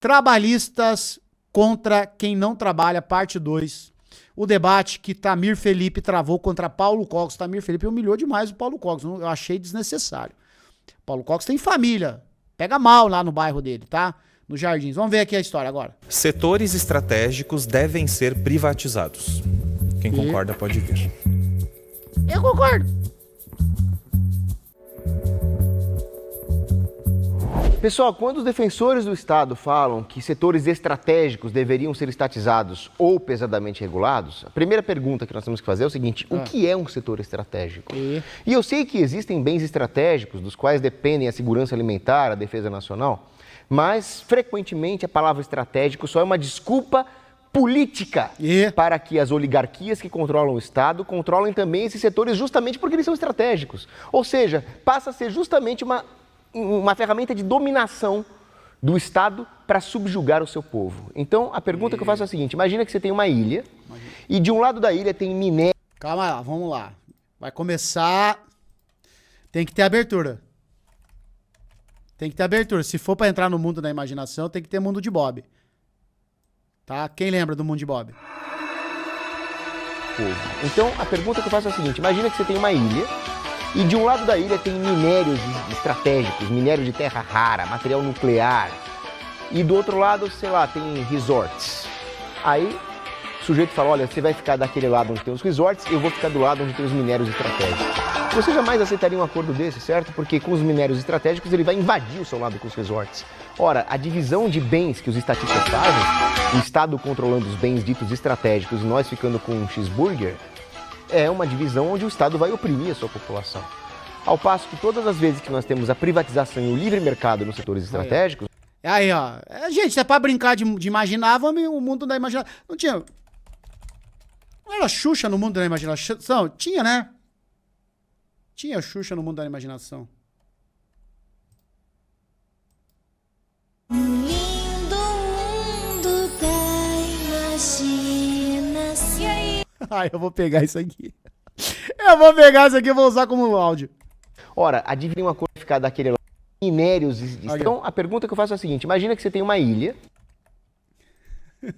Trabalhistas contra quem não trabalha, parte 2. O debate que Tamir Felipe travou contra Paulo Cogos. Tamir Felipe humilhou demais o Paulo Cogos. Eu achei desnecessário. Paulo Cogos tem família. Pega mal lá no bairro dele, tá? Nos Jardins. Vamos ver aqui a história agora. Setores estratégicos devem ser privatizados. Quem concorda pode vir. Eu concordo. Pessoal, quando os defensores do Estado falam que setores estratégicos deveriam ser estatizados ou pesadamente regulados, a primeira pergunta que nós temos que fazer é o seguinte: o que é um setor estratégico? E eu sei que existem bens estratégicos dos quais dependem a segurança alimentar, a defesa nacional, mas frequentemente a palavra estratégico só é uma desculpa política para que as oligarquias que controlam o Estado controlem também esses setores justamente porque eles são estratégicos. Ou seja, passa a ser justamente uma ferramenta de dominação do Estado para subjugar o seu povo. Então, a pergunta que eu faço é a seguinte: imagina que você tem uma ilha e de um lado da ilha tem minério... Calma lá, vamos lá. Vai começar... Tem que ter abertura. Tem que ter abertura. Se for para entrar no mundo da imaginação, tem que ter mundo de Bob. Tá? Quem lembra do mundo de Bob? Então, a pergunta que eu faço é a seguinte: imagina que você tem uma ilha e de um lado da ilha tem minérios estratégicos, minério de terra rara, material nuclear. E do outro lado, sei lá, tem resorts. Aí o sujeito fala: olha, você vai ficar daquele lado onde tem os resorts, eu vou ficar do lado onde tem os minérios estratégicos. Você jamais aceitaria um acordo desse, certo? Porque com os minérios estratégicos ele vai invadir o seu lado com os resorts. Ora, a divisão de bens que os estatistas fazem, o Estado controlando os bens ditos estratégicos e nós ficando com um cheeseburger, é uma divisão onde o Estado vai oprimir a sua população. Ao passo que todas as vezes que nós temos a privatização e o livre mercado nos setores estratégicos... Aí, ó. Gente, se é pra brincar de imaginar, vamos o mundo da imaginação. Não tinha... Não era Xuxa no mundo da imaginação? Tinha, né? Tinha Xuxa no mundo da imaginação. Lindo mundo da imaginação. E aí? Eu vou pegar isso aqui. Eu vou pegar isso aqui e vou usar como áudio. Ora, adivinha uma coisa ficar daquele lado. Minérios. Então, a pergunta que eu faço é a seguinte: imagina que você tem uma ilha. E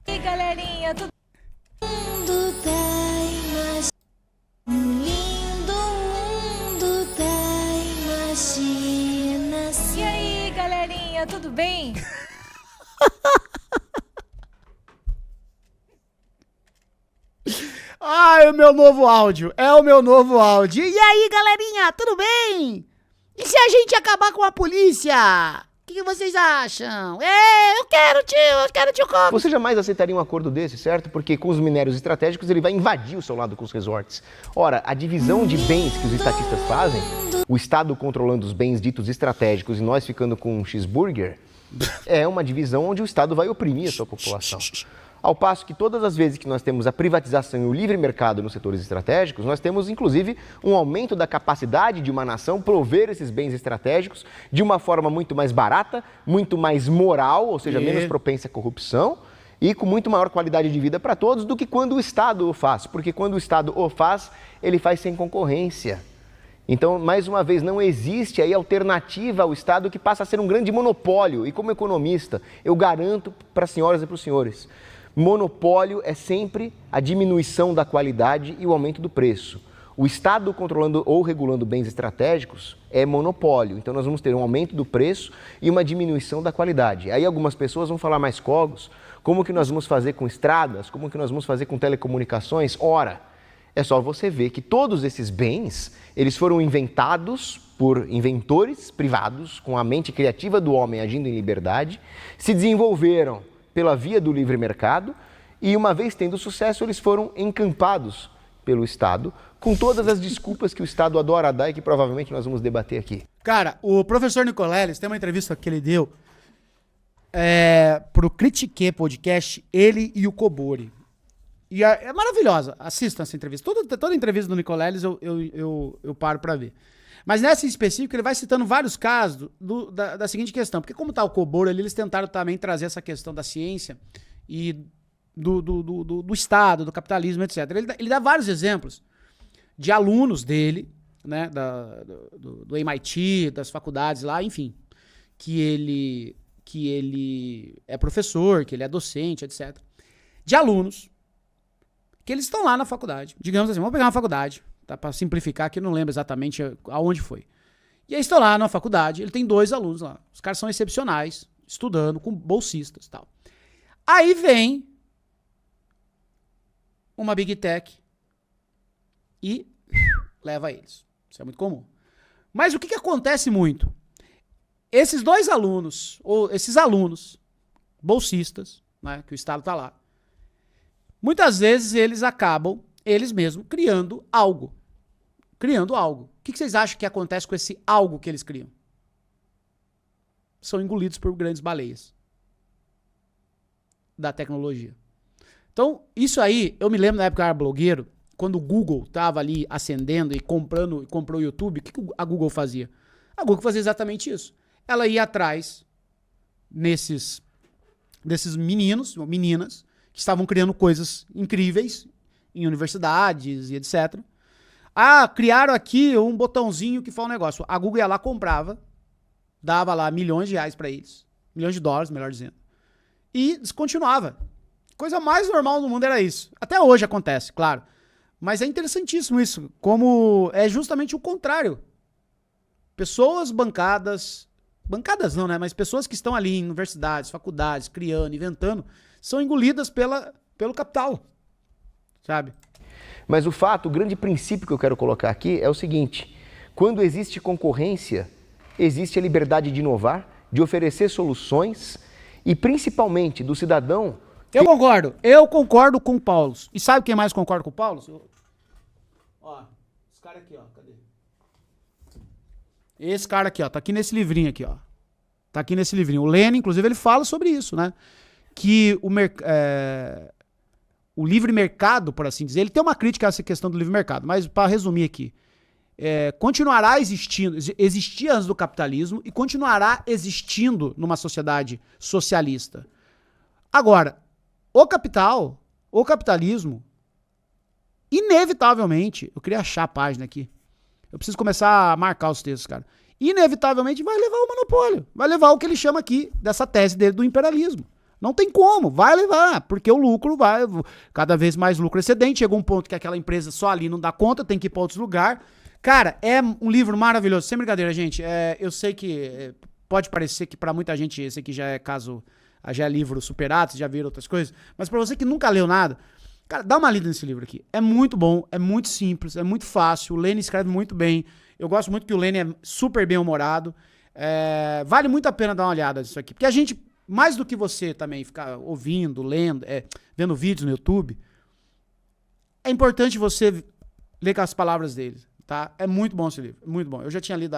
aí, galerinha, tudo mundo da imaginação. Lindo mundo da imaginação. E aí, galerinha, tudo bem? É o meu novo áudio. É o meu novo áudio. E aí, galerinha, tudo bem? E se a gente acabar com a polícia? O que vocês acham? Eu quero tio Cogos. Você jamais aceitaria um acordo desse, certo? Porque com os minérios estratégicos ele vai invadir o seu lado com os resorts. Ora, a divisão de bens que os estatistas fazem, o Estado controlando os bens ditos estratégicos e nós ficando com um cheeseburger, é uma divisão onde o Estado vai oprimir a sua população. Ao passo que todas as vezes que nós temos a privatização e o livre mercado nos setores estratégicos, nós temos, inclusive, um aumento da capacidade de uma nação prover esses bens estratégicos de uma forma muito mais barata, muito mais moral, ou seja, menos propensa à corrupção e com muito maior qualidade de vida para todos do que quando o Estado o faz. Porque quando o Estado o faz, ele faz sem concorrência. Então, mais uma vez, não existe aí alternativa ao Estado que passa a ser um grande monopólio. E como economista, eu garanto para as senhoras e para os senhores, monopólio é sempre a diminuição da qualidade e o aumento do preço. O Estado controlando ou regulando bens estratégicos é monopólio. Então nós vamos ter um aumento do preço e uma diminuição da qualidade. Aí algumas pessoas vão falar: mais Cogos, como que nós vamos fazer com estradas? Como que nós vamos fazer com telecomunicações? Ora, é só você ver que todos esses bens, eles foram inventados por inventores privados, com a mente criativa do homem agindo em liberdade, se desenvolveram pela via do livre mercado e, uma vez tendo sucesso, eles foram encampados pelo Estado, com todas as desculpas que o Estado adora dar e que provavelmente nós vamos debater aqui. Cara, o professor Nicoleles tem uma entrevista que ele deu pro Critique Podcast, ele e o Cobori. E é maravilhosa. Assistam essa entrevista. Toda entrevista do Nicoleles eu paro pra ver. Mas nessa em específico, ele vai citando vários casos da seguinte questão. Porque como tá o Cobori ali, eles tentaram também trazer essa questão da ciência e do Estado, do capitalismo, etc. Ele dá vários exemplos de alunos dele, né, do MIT, das faculdades lá, enfim, que ele que ele é professor, que ele é docente, etc. De alunos que eles estão lá na faculdade. Digamos assim, vamos pegar uma faculdade, tá? Para simplificar, que eu não lembro exatamente aonde foi. E aí estão lá na faculdade, ele tem 2 alunos lá. Os caras são excepcionais, estudando, com bolsistas e tal. Aí vem uma Big Tech e leva eles. Isso é muito comum. Mas o que acontece muito? Esses 2 alunos, ou esses alunos bolsistas, né, que o Estado está lá, muitas vezes eles acabam, eles mesmos, criando algo. Criando algo. O que vocês acham que acontece com esse algo que eles criam? São engolidos por grandes baleias da tecnologia. Então, isso aí, eu me lembro na época que eu era blogueiro, quando o Google estava ali ascendendo e comprou o YouTube, o que a Google fazia? A Google fazia exatamente isso. Ela ia atrás desses meninos ou meninas que estavam criando coisas incríveis em universidades e etc. Ah, criaram aqui um botãozinho que faz um negócio. A Google ia lá, comprava, dava lá milhões de reais para eles, milhões de dólares, melhor dizendo, e descontinuava. Coisa mais normal do mundo era isso. Até hoje acontece, claro. Mas é interessantíssimo isso, como é justamente o contrário. Pessoas bancadas não, né? Mas pessoas que estão ali em universidades, faculdades, criando, inventando, são engolidas pelo capital, sabe? Mas o grande princípio que eu quero colocar aqui é o seguinte: quando existe concorrência, existe a liberdade de inovar, de oferecer soluções e principalmente do cidadão. Eu concordo com o Paulo. E sabe quem mais concorda com o Paulo? Ó, esse cara aqui, ó, cadê? Esse cara aqui, ó, tá aqui nesse livrinho aqui, ó. Tá aqui nesse livrinho. O Lenin, inclusive, ele fala sobre isso, né? Que o livre mercado, por assim dizer, ele tem uma crítica a essa questão do livre mercado, mas para resumir aqui, continuará existindo, existia antes do capitalismo e continuará existindo numa sociedade socialista. Agora, o capitalismo, inevitavelmente, eu queria achar a página aqui, eu preciso começar a marcar os textos, cara, inevitavelmente vai levar ao monopólio, vai levar o que ele chama aqui, dessa tese dele do imperialismo. Não tem como, vai levar, porque o lucro vai, cada vez mais lucro excedente, chegou um ponto que aquela empresa só ali não dá conta, tem que ir para outros lugares. Cara, é um livro maravilhoso, sem brincadeira, gente, eu sei que pode parecer que para muita gente esse aqui já é livro superado, já viram outras coisas, mas para você que nunca leu nada, cara, dá uma lida nesse livro aqui, é muito bom, é muito simples, é muito fácil, o Lenin escreve muito bem, eu gosto muito que o Lenin é super bem humorado, vale muito a pena dar uma olhada nisso aqui, porque a gente, mais do que você também ficar ouvindo, lendo, vendo vídeos no YouTube, é importante você ler com as palavras dele, tá? É muito bom esse livro, muito bom. Eu já tinha lido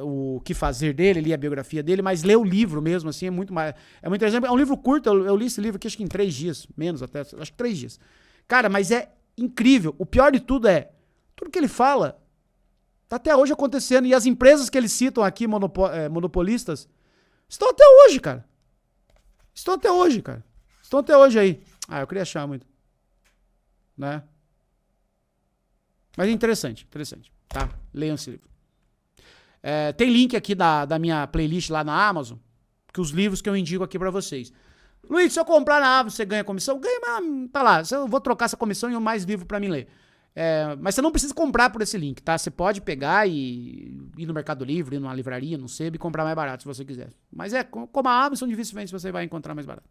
o Que Fazer dele, li a biografia dele, mas ler o livro mesmo, assim, é muito interessante. É um livro curto, eu li esse livro aqui acho que em 3 dias, menos até, acho que 3 dias. Cara, mas é incrível. O pior de tudo tudo que ele fala tá até hoje acontecendo, e as empresas que eles citam aqui, monopolistas, estão até hoje, cara. Estão até hoje aí. Ah, eu queria achar muito. Né? Mas é interessante, tá? Leiam esse livro. Tem link aqui da minha playlist lá na Amazon, que os livros que eu indico aqui pra vocês. Luiz, se eu comprar na Amazon, você ganha comissão? Ganha, mas tá lá. Eu vou trocar essa comissão e mais livro pra mim ler. Mas você não precisa comprar por esse link, tá? Você pode pegar e ir no Mercado Livre, ir numa livraria, no Sebo e comprar mais barato se você quiser. Mas como a Amazon, dificilmente você vai encontrar mais barato.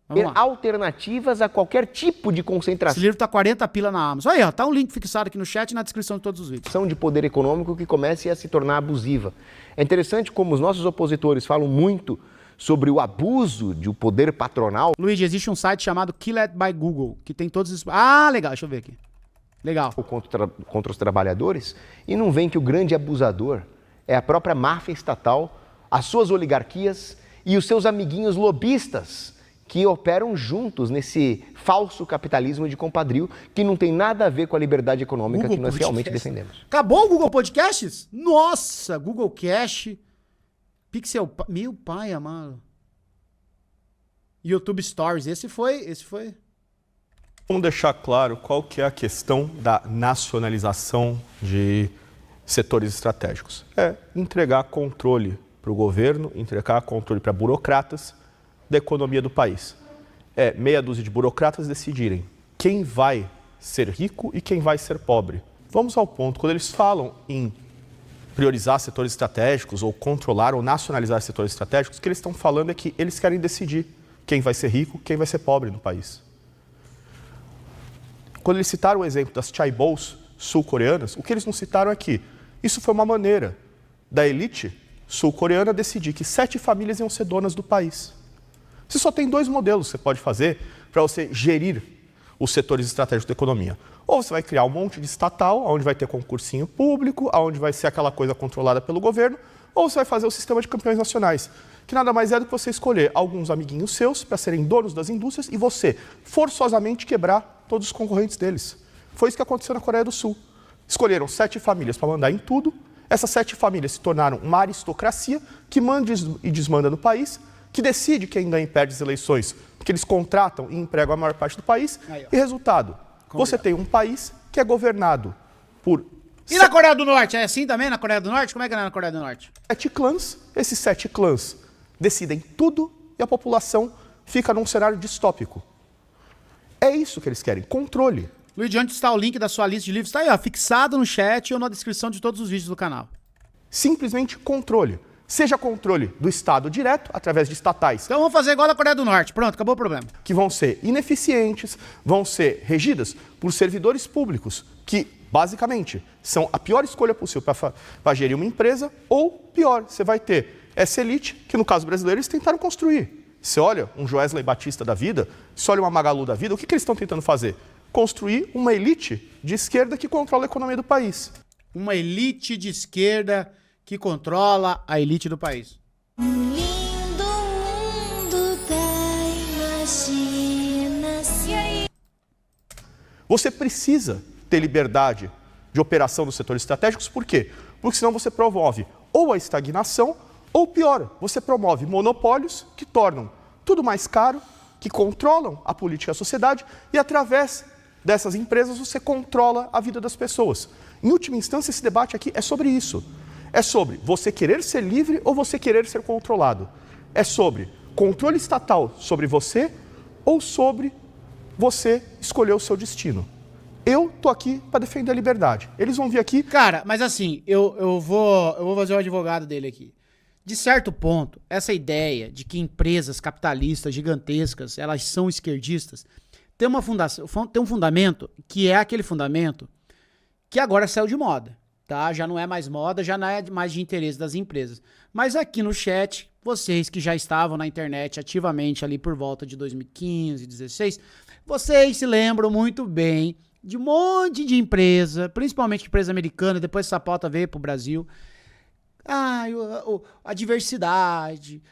Vamos lá. Alternativas a qualquer tipo de concentração. Esse livro tá 40 pila na Amazon. Aí, ó, tá um link fixado aqui no chat e na descrição de todos os vídeos. De poder econômico que comece a se tornar abusiva. É interessante como os nossos opositores falam muito sobre o abuso de um poder patronal. Luigi, existe um site chamado Killed by Google, que tem todos os... Ah, legal, deixa eu ver aqui. Legal. Contra os trabalhadores, e não vem que o grande abusador é a própria máfia estatal, as suas oligarquias e os seus amiguinhos lobistas que operam juntos nesse falso capitalismo de compadrio que não tem nada a ver com a liberdade econômica Google que nós Podcast. realmente defendemos. Acabou o Google Podcasts? Nossa, Google Cash, Pixel... Meu pai amado. YouTube Stories, esse foi... Vamos deixar claro qual que é a questão da nacionalização de setores estratégicos. É entregar controle para o governo, entregar controle para burocratas da economia do país. É meia dúzia de burocratas decidirem quem vai ser rico e quem vai ser pobre. Vamos ao ponto, quando eles falam em priorizar setores estratégicos ou controlar ou nacionalizar setores estratégicos, o que eles estão falando é que eles querem decidir quem vai ser rico, quem vai ser pobre no país. Quando eles citaram o exemplo das chaebols sul-coreanas, o que eles não citaram é que isso foi uma maneira da elite sul-coreana decidir que 7 famílias iam ser donas do país. Você só tem 2 modelos que você pode fazer para você gerir os setores estratégicos da economia. Ou você vai criar um monte de estatal, onde vai ter concursinho público, onde vai ser aquela coisa controlada pelo governo, ou você vai fazer o sistema de campeões nacionais, que nada mais é do que você escolher alguns amiguinhos seus para serem donos das indústrias e você forçosamente quebrar todos os concorrentes deles. Foi isso que aconteceu na Coreia do Sul. Escolheram 7 famílias para mandar em tudo, essas 7 famílias se tornaram uma aristocracia que manda e desmanda no país, que decide quem ganha e perde as eleições, porque eles contratam e empregam a maior parte do país, e resultado, você tem um país que é governado por... E na Coreia do Norte? É assim também na Coreia do Norte? Como é que é na Coreia do Norte? 7 clãs, esses 7 clãs decidem tudo e a população fica num cenário distópico. É isso que eles querem, controle. Luiz, onde está o link da sua lista de livros? Está aí, ó, fixado no chat ou na descrição de todos os vídeos do canal. Simplesmente controle. Seja controle do Estado direto, através de estatais. Então vamos fazer igual na Coreia do Norte. Pronto, acabou o problema. Que vão ser ineficientes, vão ser regidas por servidores públicos, que, basicamente, são a pior escolha possível para gerir uma empresa, ou, pior, você vai ter essa elite, que no caso brasileiro eles tentaram construir. Você olha um Joesley Batista da vida, você olha uma Magalu da vida, o que eles estão tentando fazer? Construir uma elite de esquerda que controla a economia do país. Uma elite de esquerda que controla a elite do país. Lindo mundo da imaginação. E aí? Você precisa ter liberdade de operação nos setores estratégicos, por quê? Porque senão você promove ou a estagnação, ou pior, você promove monopólios que tornam tudo mais caro, que controlam a política e a sociedade, e através dessas empresas você controla a vida das pessoas. Em última instância, esse debate aqui é sobre isso. É sobre você querer ser livre ou você querer ser controlado. É sobre controle estatal sobre você ou sobre você escolher o seu destino. Eu tô aqui para defender a liberdade. Eles vão vir aqui... Cara, mas assim, eu vou fazer o advogado dele aqui. De certo ponto, essa ideia de que empresas capitalistas gigantescas, elas são esquerdistas, tem um fundamento que é aquele fundamento que agora saiu de moda. Tá? Já não é mais moda, já não é mais de interesse das empresas. Mas aqui no chat, vocês que já estavam na internet ativamente ali por volta de 2015, 2016, vocês se lembram muito bem de um monte de empresa, principalmente empresa americana, depois essa pauta veio pro Brasil. A diversidade,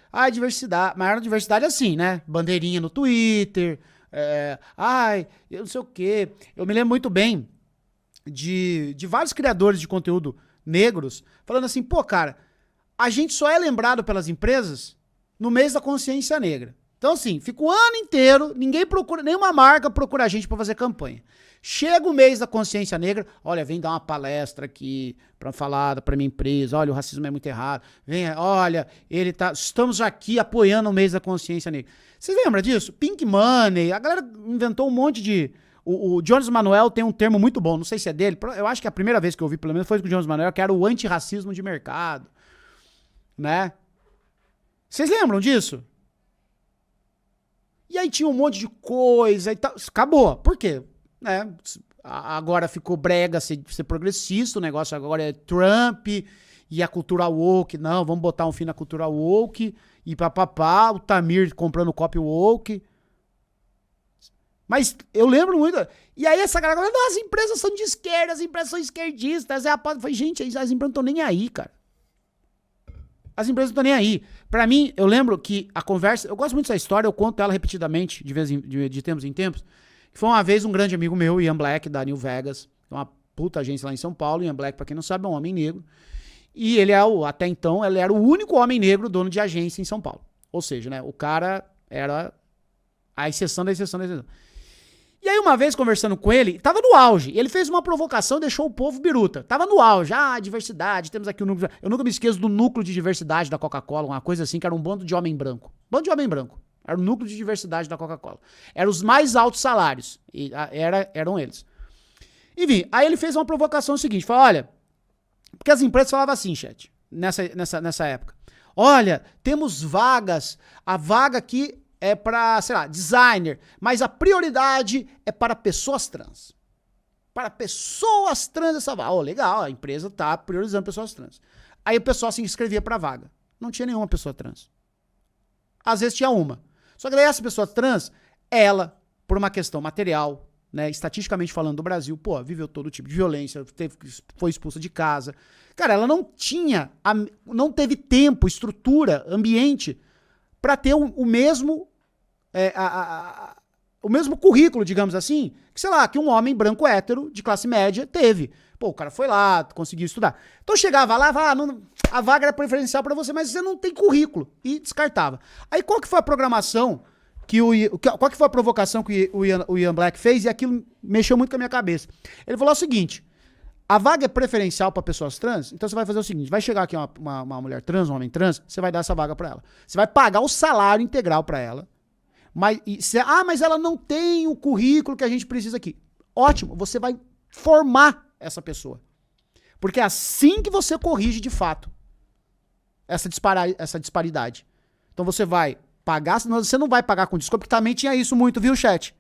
maior diversidade assim, né? Bandeirinha no Twitter, eu não sei o quê. Eu me lembro muito bem de vários criadores de conteúdo negros falando assim, pô, cara, a gente só é lembrado pelas empresas no mês da consciência negra. Então, assim, fica o ano inteiro, ninguém procura, nenhuma marca procura a gente pra fazer campanha. Chega o mês da consciência negra, olha, vem dar uma palestra aqui pra falar pra minha empresa, olha, o racismo é muito errado, olha, estamos aqui apoiando o mês da consciência negra. Vocês lembram disso? Pink Money, a galera inventou um monte de... O Jones Manuel tem um termo muito bom, não sei se é dele, eu acho que a primeira vez que eu ouvi, pelo menos, foi com o Jones Manuel, que era o antirracismo de mercado, né? Vocês lembram disso? E aí tinha um monte de coisa e tal, acabou, por quê? Né? Agora ficou brega ser progressista, o negócio agora é Trump e a cultura woke, não, vamos botar um fim na cultura woke, e papapá, o Tamir comprando copy woke. Mas eu lembro muito. E aí essa galera fala, as empresas são de esquerda, as empresas são esquerdistas. Eu falei, gente, as empresas não estão nem aí, cara. As empresas não estão nem aí. Pra mim, eu lembro que a conversa... Eu gosto muito dessa história, eu conto ela repetidamente, de tempos em tempos. Que foi uma vez um grande amigo meu, Ian Black, da New Vegas. Uma puta agência lá em São Paulo. Ian Black, pra quem não sabe, é um homem negro. E ele até então, ele era o único homem negro dono de agência em São Paulo. Ou seja, né, o cara era a exceção da exceção da exceção. E aí uma vez conversando com ele, tava no auge, ele fez uma provocação e deixou o povo biruta. Tava no auge, diversidade, temos aqui o núcleo... Eu nunca me esqueço do núcleo de diversidade da Coca-Cola, uma coisa assim, que era um bando de homem branco. Bando de homem branco. Era o núcleo de diversidade da Coca-Cola. Eram os mais altos salários, eram eles. Enfim, aí ele fez uma provocação seguinte, falou, olha, porque as empresas falavam assim, chat, nessa época. Olha, temos vagas, a vaga aqui é para, sei lá, designer, mas a prioridade é para pessoas trans. Para pessoas trans essa vaga. Legal, a empresa tá priorizando pessoas trans. Aí o pessoal se inscrevia para vaga. Não tinha nenhuma pessoa trans. Às vezes tinha uma. Só que daí essa pessoa trans, ela, por uma questão material, né, estatisticamente falando do Brasil, viveu todo tipo de violência, foi expulsa de casa. Cara, ela não teve tempo, estrutura, ambiente para ter o mesmo currículo, digamos assim, que, sei lá, que um homem branco hétero de classe média teve. O cara foi lá, conseguiu estudar. Então chegava lá, a vaga era preferencial para você, mas você não tem currículo. E descartava. Aí qual que foi a programação, qual que foi a provocação que o Ian Black fez? E aquilo mexeu muito com a minha cabeça. Ele falou o seguinte, a vaga é preferencial para pessoas trans, então você vai fazer o seguinte, vai chegar aqui uma mulher trans, um homem trans, você vai dar essa vaga para ela. Você vai pagar o salário integral para ela, mas ela não tem o currículo que a gente precisa aqui. Ótimo, você vai formar essa pessoa. Porque é assim que você corrige de fato essa disparidade. Então você vai pagar, você não vai pagar com desconto, porque também tinha isso muito, viu, chat?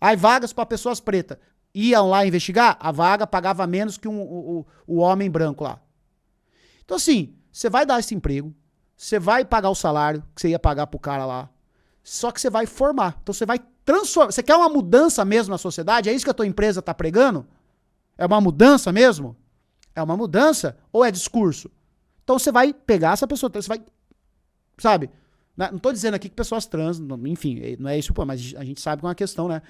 Aí vagas para pessoas pretas. Iam lá investigar, a vaga pagava menos que o homem branco lá. Então assim, você vai dar esse emprego, você vai pagar o salário que você ia pagar pro cara lá, só que você vai formar. Então você vai transformar. Você quer uma mudança mesmo na sociedade? É isso que a tua empresa tá pregando? É uma mudança mesmo? É uma mudança ou é discurso? Então você vai pegar essa pessoa, você vai, sabe? Não tô dizendo aqui que pessoas trans, enfim, não é isso, mas a gente sabe que é uma questão, né,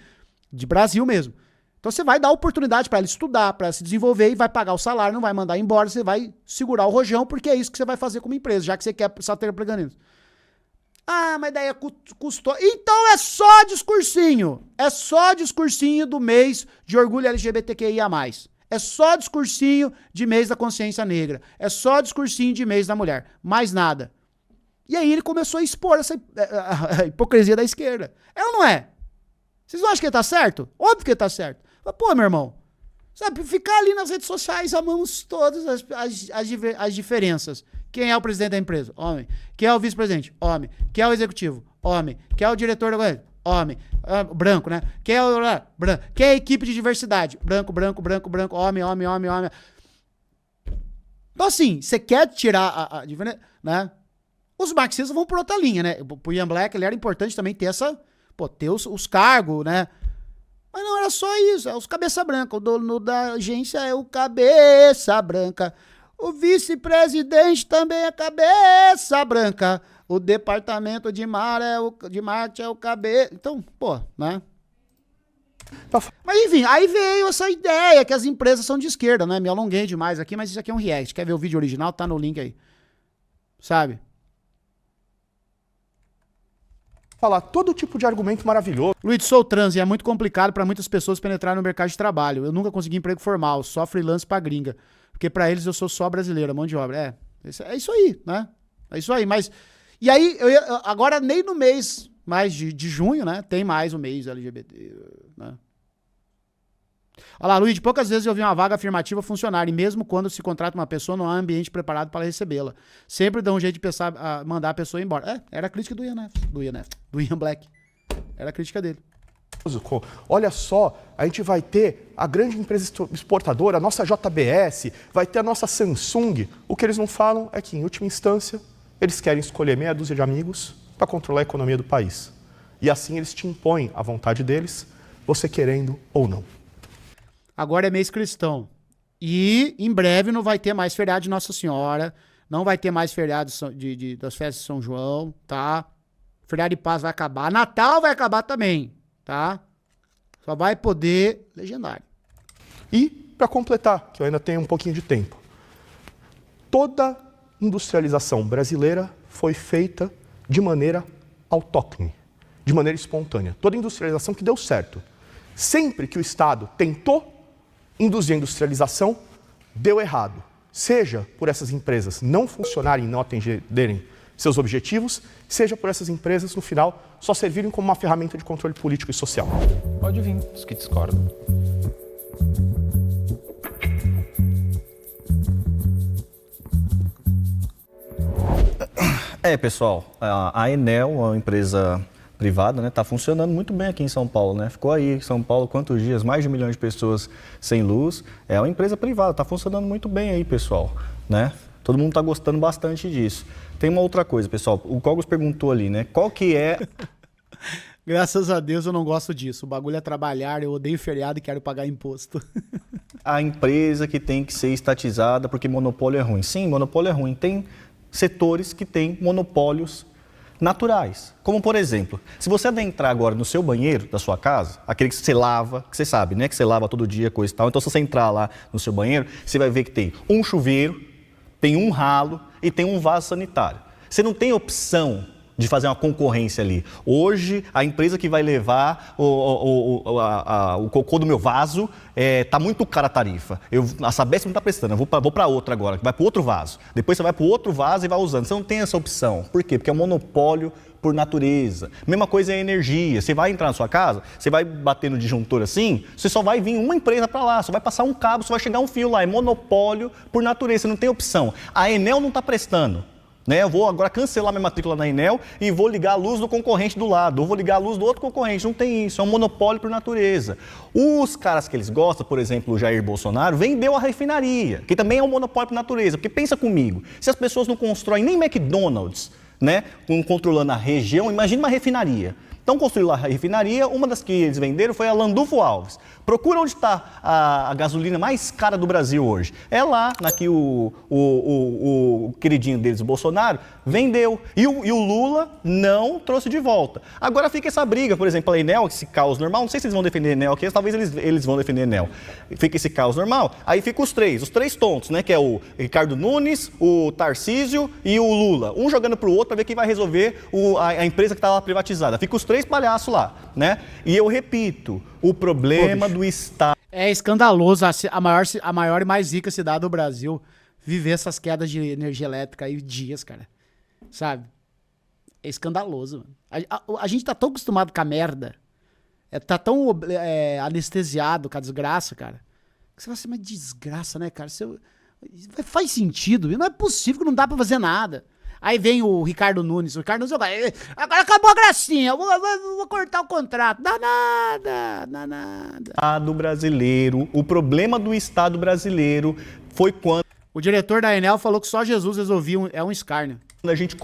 de Brasil mesmo. Então você vai dar oportunidade para ela estudar, para ela se desenvolver e vai pagar o salário, não vai mandar embora, você vai segurar o rojão, porque é isso que você vai fazer como empresa, já que você quer só ter pregando. Mas daí custou. Então é só discursinho. É só discursinho do mês de orgulho LGBTQIA+. É só discursinho de mês da consciência negra. É só discursinho de mês da mulher. Mais nada. E aí ele começou a expor a hipocrisia da esquerda. É ou não é? Vocês não acham que ele tá certo? Óbvio que ele tá certo. Mas, meu irmão, sabe, ficar ali nas redes sociais, amamos todas as diferenças. Quem é o presidente da empresa? Homem. Quem é o vice-presidente? Homem. Quem é o executivo? Homem. Quem é o diretor da coisa? Homem. Branco, né? Quem é o... Branco. Quem é a equipe de diversidade? Branco. Homem. Então, assim, você quer tirar a diferença, né? Os marxistas vão por outra linha, né? Pro Ian Black, ele era importante também ter ter os cargos, né? Mas não era só isso, é os cabeça branca. O dono da agência é o cabeça branca. O vice-presidente também é cabeça branca. O departamento de marketing é o cabeça... Então, né? Mas enfim, aí veio essa ideia que as empresas são de esquerda, né? Me alonguei demais aqui, mas isso aqui é um react. Quer ver o vídeo original? Tá no link aí. Sabe? Falar todo tipo de argumento maravilhoso. Luiz, sou trans e é muito complicado para muitas pessoas penetrar no mercado de trabalho. Eu nunca consegui emprego formal, só freelance pra gringa. Porque para eles eu sou só brasileira, mão de obra. É isso aí, né? É isso aí, mas... E aí, agora nem no mês mais de junho, né? Tem mais o mês LGBT, né? Olha lá, Luiz, poucas vezes eu vi uma vaga afirmativa funcionar, e mesmo quando se contrata uma pessoa, não há ambiente preparado para recebê-la. Sempre dá um jeito de pensar, mandar a pessoa embora. Era a crítica do Ian Black. Era a crítica dele. Olha só, a gente vai ter a grande empresa exportadora, a nossa JBS, vai ter a nossa Samsung. O que eles não falam é que, em última instância, eles querem escolher meia dúzia de amigos para controlar a economia do país. E assim eles te impõem a vontade deles, você querendo ou não. Agora é mês cristão. E em breve não vai ter mais feriado de Nossa Senhora, não vai ter mais feriado das festas de São João, tá? Feriado de Paz vai acabar. Natal vai acabar também, tá? Só vai poder legendário. E, para completar, que eu ainda tenho um pouquinho de tempo, toda industrialização brasileira foi feita de maneira autóctone, de maneira espontânea. Toda industrialização que deu certo. Sempre que o Estado tentou induzir a industrialização, deu errado. Seja por essas empresas não funcionarem e não atenderem seus objetivos, seja por essas empresas, no final, só servirem como uma ferramenta de controle político e social. Pode vir, os que discordam. Pessoal, a Enel, uma empresa privada, né, está funcionando muito bem aqui em São Paulo, né? Ficou aí em São Paulo quantos dias? Mais de 1 milhão de pessoas sem luz. É uma empresa privada, está funcionando muito bem aí, pessoal, né? Todo mundo está gostando bastante disso. Tem uma outra coisa, pessoal. O Cogos perguntou ali, né? Qual que é... Graças a Deus eu não gosto disso. O bagulho é trabalhar, eu odeio feriado e quero pagar imposto. a empresa que tem que ser estatizada porque monopólio é ruim? Sim, monopólio é ruim. Tem setores que têm monopólios naturais. Como, por exemplo, se você adentrar agora no seu banheiro da sua casa, aquele que você lava, que você sabe, né? Que você lava todo dia, coisa e tal. Então, se você entrar lá no seu banheiro, você vai ver que tem um chuveiro, tem um ralo e tem um vaso sanitário. Você não tem opção de fazer uma concorrência ali. Hoje, a empresa que vai levar o cocô do meu vaso está muito cara a tarifa. A Sabesp não está prestando, eu vou para outra agora, que vai para outro vaso. Depois você vai para outro vaso e vai usando. Você não tem essa opção. Por quê? Porque é um monopólio por natureza. Mesma coisa é a energia. Você vai entrar na sua casa, você vai bater no disjuntor assim, você só vai vir uma empresa para lá, só vai passar um cabo, só vai chegar um fio lá. É monopólio por natureza, você não tem opção. A Enel não está prestando. Né? Eu vou agora cancelar minha matrícula na Enel e vou ligar a luz do concorrente do lado, ou vou ligar a luz do outro concorrente. Não tem isso, é um monopólio por natureza. Os caras que eles gostam, por exemplo, o Jair Bolsonaro, vendeu a refinaria, que também é um monopólio por natureza. Porque pensa comigo, se as pessoas não constroem nem McDonald's, né, controlando a região, imagina uma refinaria. Então construíram a refinaria, uma das que eles venderam foi a Landulfo Alves. Procura onde está a gasolina mais cara do Brasil hoje. É lá, que o queridinho deles, o Bolsonaro, vendeu. E o Lula não trouxe de volta. Agora fica essa briga, por exemplo, a Enel, esse caos normal, não sei se eles vão defender a Enel aqui, talvez eles vão defender a Enel. Fica esse caos normal, aí fica os três tontos, né, que é o Ricardo Nunes, o Tarcísio e o Lula. Um jogando pro outro para ver quem vai resolver a empresa que está lá privatizada. Fica os 3 palhaços lá, né? E eu repito, o problema do Estado... É escandaloso a maior e mais rica cidade do Brasil viver essas quedas de energia elétrica aí dias, cara. Sabe? É escandaloso, mano. A gente tá tão acostumado com a merda, tá tão anestesiado com a desgraça, cara, que você vai ser uma desgraça, né, cara? Faz sentido. Não é possível que não dá pra fazer nada. Aí vem o Ricardo Nunes. Agora acabou a gracinha. Eu vou cortar o contrato. Dá nada. Estado brasileiro. O problema do Estado brasileiro foi quando... O diretor da Enel falou que só Jesus resolvia um escárnio. A gente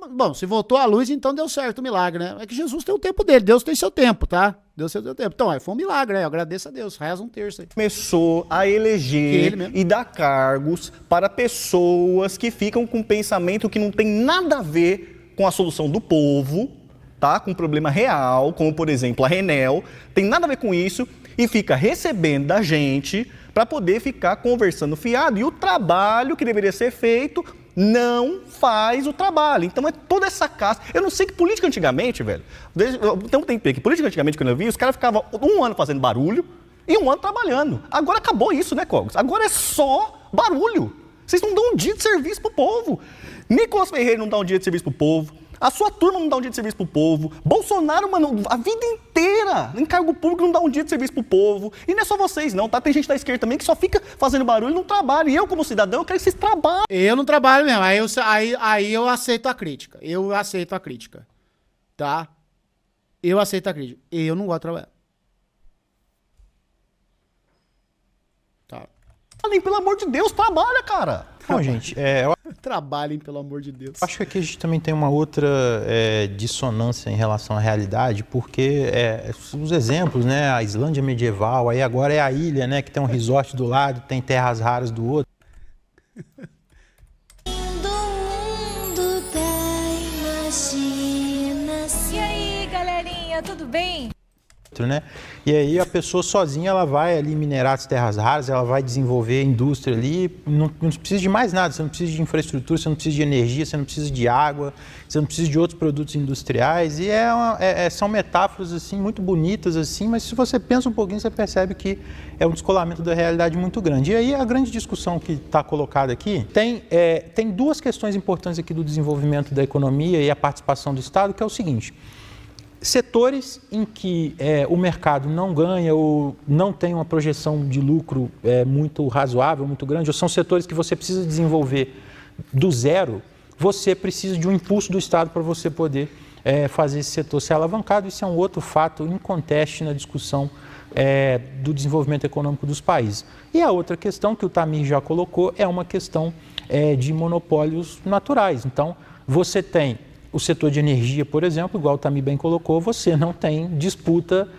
Bom, se voltou a luz, então deu certo o milagre, né? É que Jesus tem o tempo dele. Deus tem seu tempo, tá? Deus tem seu tempo. Então, foi um milagre, né? Eu agradeço a Deus. Reza um terço aí. Começou a eleger e dar cargos para pessoas que ficam com um pensamento que não tem nada a ver com a solução do povo, tá? Com um problema real, como, por exemplo, a Enel. Tem nada a ver com isso e fica recebendo da gente para poder ficar conversando fiado. E o trabalho que deveria ser feito não faz o trabalho. Então é toda essa caça. Eu não sei que política antigamente, velho. Então tem que política antigamente, quando eu vi, os caras ficavam 1 ano fazendo barulho e 1 ano trabalhando. Agora acabou isso, né, Cogos? Agora é só barulho. Vocês não dão um dia de serviço pro povo. Nicolas Ferreira não dá um dia de serviço pro povo. A sua turma não dá um dia de serviço pro povo. Bolsonaro, mano, a vida inteira, em cargo público, não dá um dia de serviço pro povo. E não é só vocês, não, tá? Tem gente da esquerda também que só fica fazendo barulho e não trabalha. E eu, como cidadão, eu quero que vocês trabalhem. Eu não trabalho mesmo. Aí eu aceito a crítica. Tá? Eu aceito a crítica. Eu não gosto de trabalhar. Tá. Pelo amor de Deus, trabalha, cara. Bom, gente, Trabalhem, pelo amor de Deus. acho que aqui a gente também tem uma outra dissonância em relação à realidade, porque os exemplos, né, a Islândia medieval, aí agora é a ilha, né, que tem um resort do lado, tem terras raras do outro. Do mundo da imaginação. E aí, galerinha, tudo bem? né? E aí a pessoa sozinha ela vai ali minerar as terras raras, ela vai desenvolver indústria ali, não precisa de mais nada, você não precisa de infraestrutura, você não precisa de energia, você não precisa de água, você não precisa de outros produtos industriais e são metáforas assim muito bonitas assim, mas se você pensa um pouquinho você percebe que é um descolamento da realidade muito grande. E aí a grande discussão que está colocada aqui tem duas questões importantes aqui do desenvolvimento da economia e a participação do Estado, que é o seguinte: setores em que o mercado não ganha ou não tem uma projeção de lucro muito razoável, muito grande, ou são setores que você precisa desenvolver do zero, você precisa de um impulso do Estado para você poder fazer esse setor ser alavancado. Isso é um outro fato inconteste na discussão do desenvolvimento econômico dos países. E a outra questão que o Tamir já colocou é uma questão de monopólios naturais. Então, você tem o setor de energia, por exemplo, igual o Tamir bem colocou, você não tem disputa,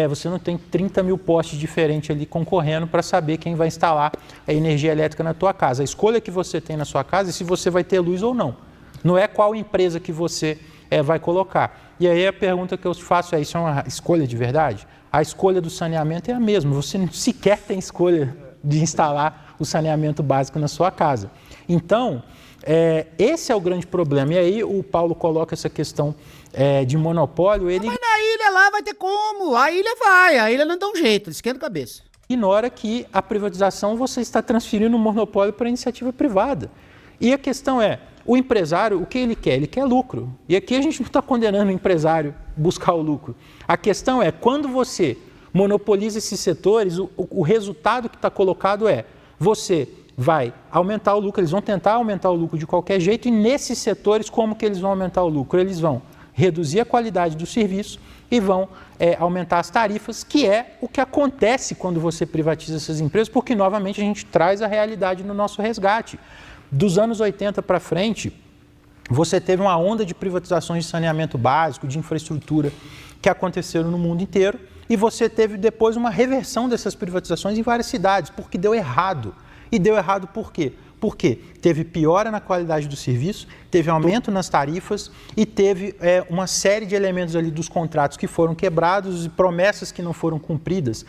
você não tem 30 mil postes diferentes ali concorrendo para saber quem vai instalar a energia elétrica na tua casa. A escolha que você tem na sua casa é se você vai ter luz ou não. Não é qual empresa que você vai colocar. E aí a pergunta que eu faço isso é uma escolha de verdade? A escolha do saneamento é a mesma, você sequer tem escolha de instalar o saneamento básico na sua casa. Então, esse é o grande problema. E aí o Paulo coloca essa questão de monopólio. Ele Mas na ilha lá vai ter como? A ilha não dá um jeito, esquenta a cabeça. ignora que a privatização você está transferindo o monopólio para a iniciativa privada. E a questão é, o empresário, o que ele quer? Ele quer lucro. E aqui a gente não está condenando o empresário buscar o lucro. A questão é, quando você monopoliza esses setores, o resultado que está colocado é, você vai aumentar o lucro, eles vão tentar aumentar o lucro de qualquer jeito, e nesses setores, como que eles vão aumentar o lucro? Eles vão reduzir a qualidade do serviço e vão aumentar as tarifas, que é o que acontece quando você privatiza essas empresas, porque, novamente, a gente traz a realidade no nosso resgate. Dos anos 80 para frente, você teve uma onda de privatizações de saneamento básico, de infraestrutura, que aconteceram no mundo inteiro, e você teve depois uma reversão dessas privatizações em várias cidades, porque deu errado. E deu errado por quê? Porque teve piora na qualidade do serviço, teve aumento nas tarifas e teve uma série de elementos ali dos contratos que foram quebrados e promessas que não foram cumpridas.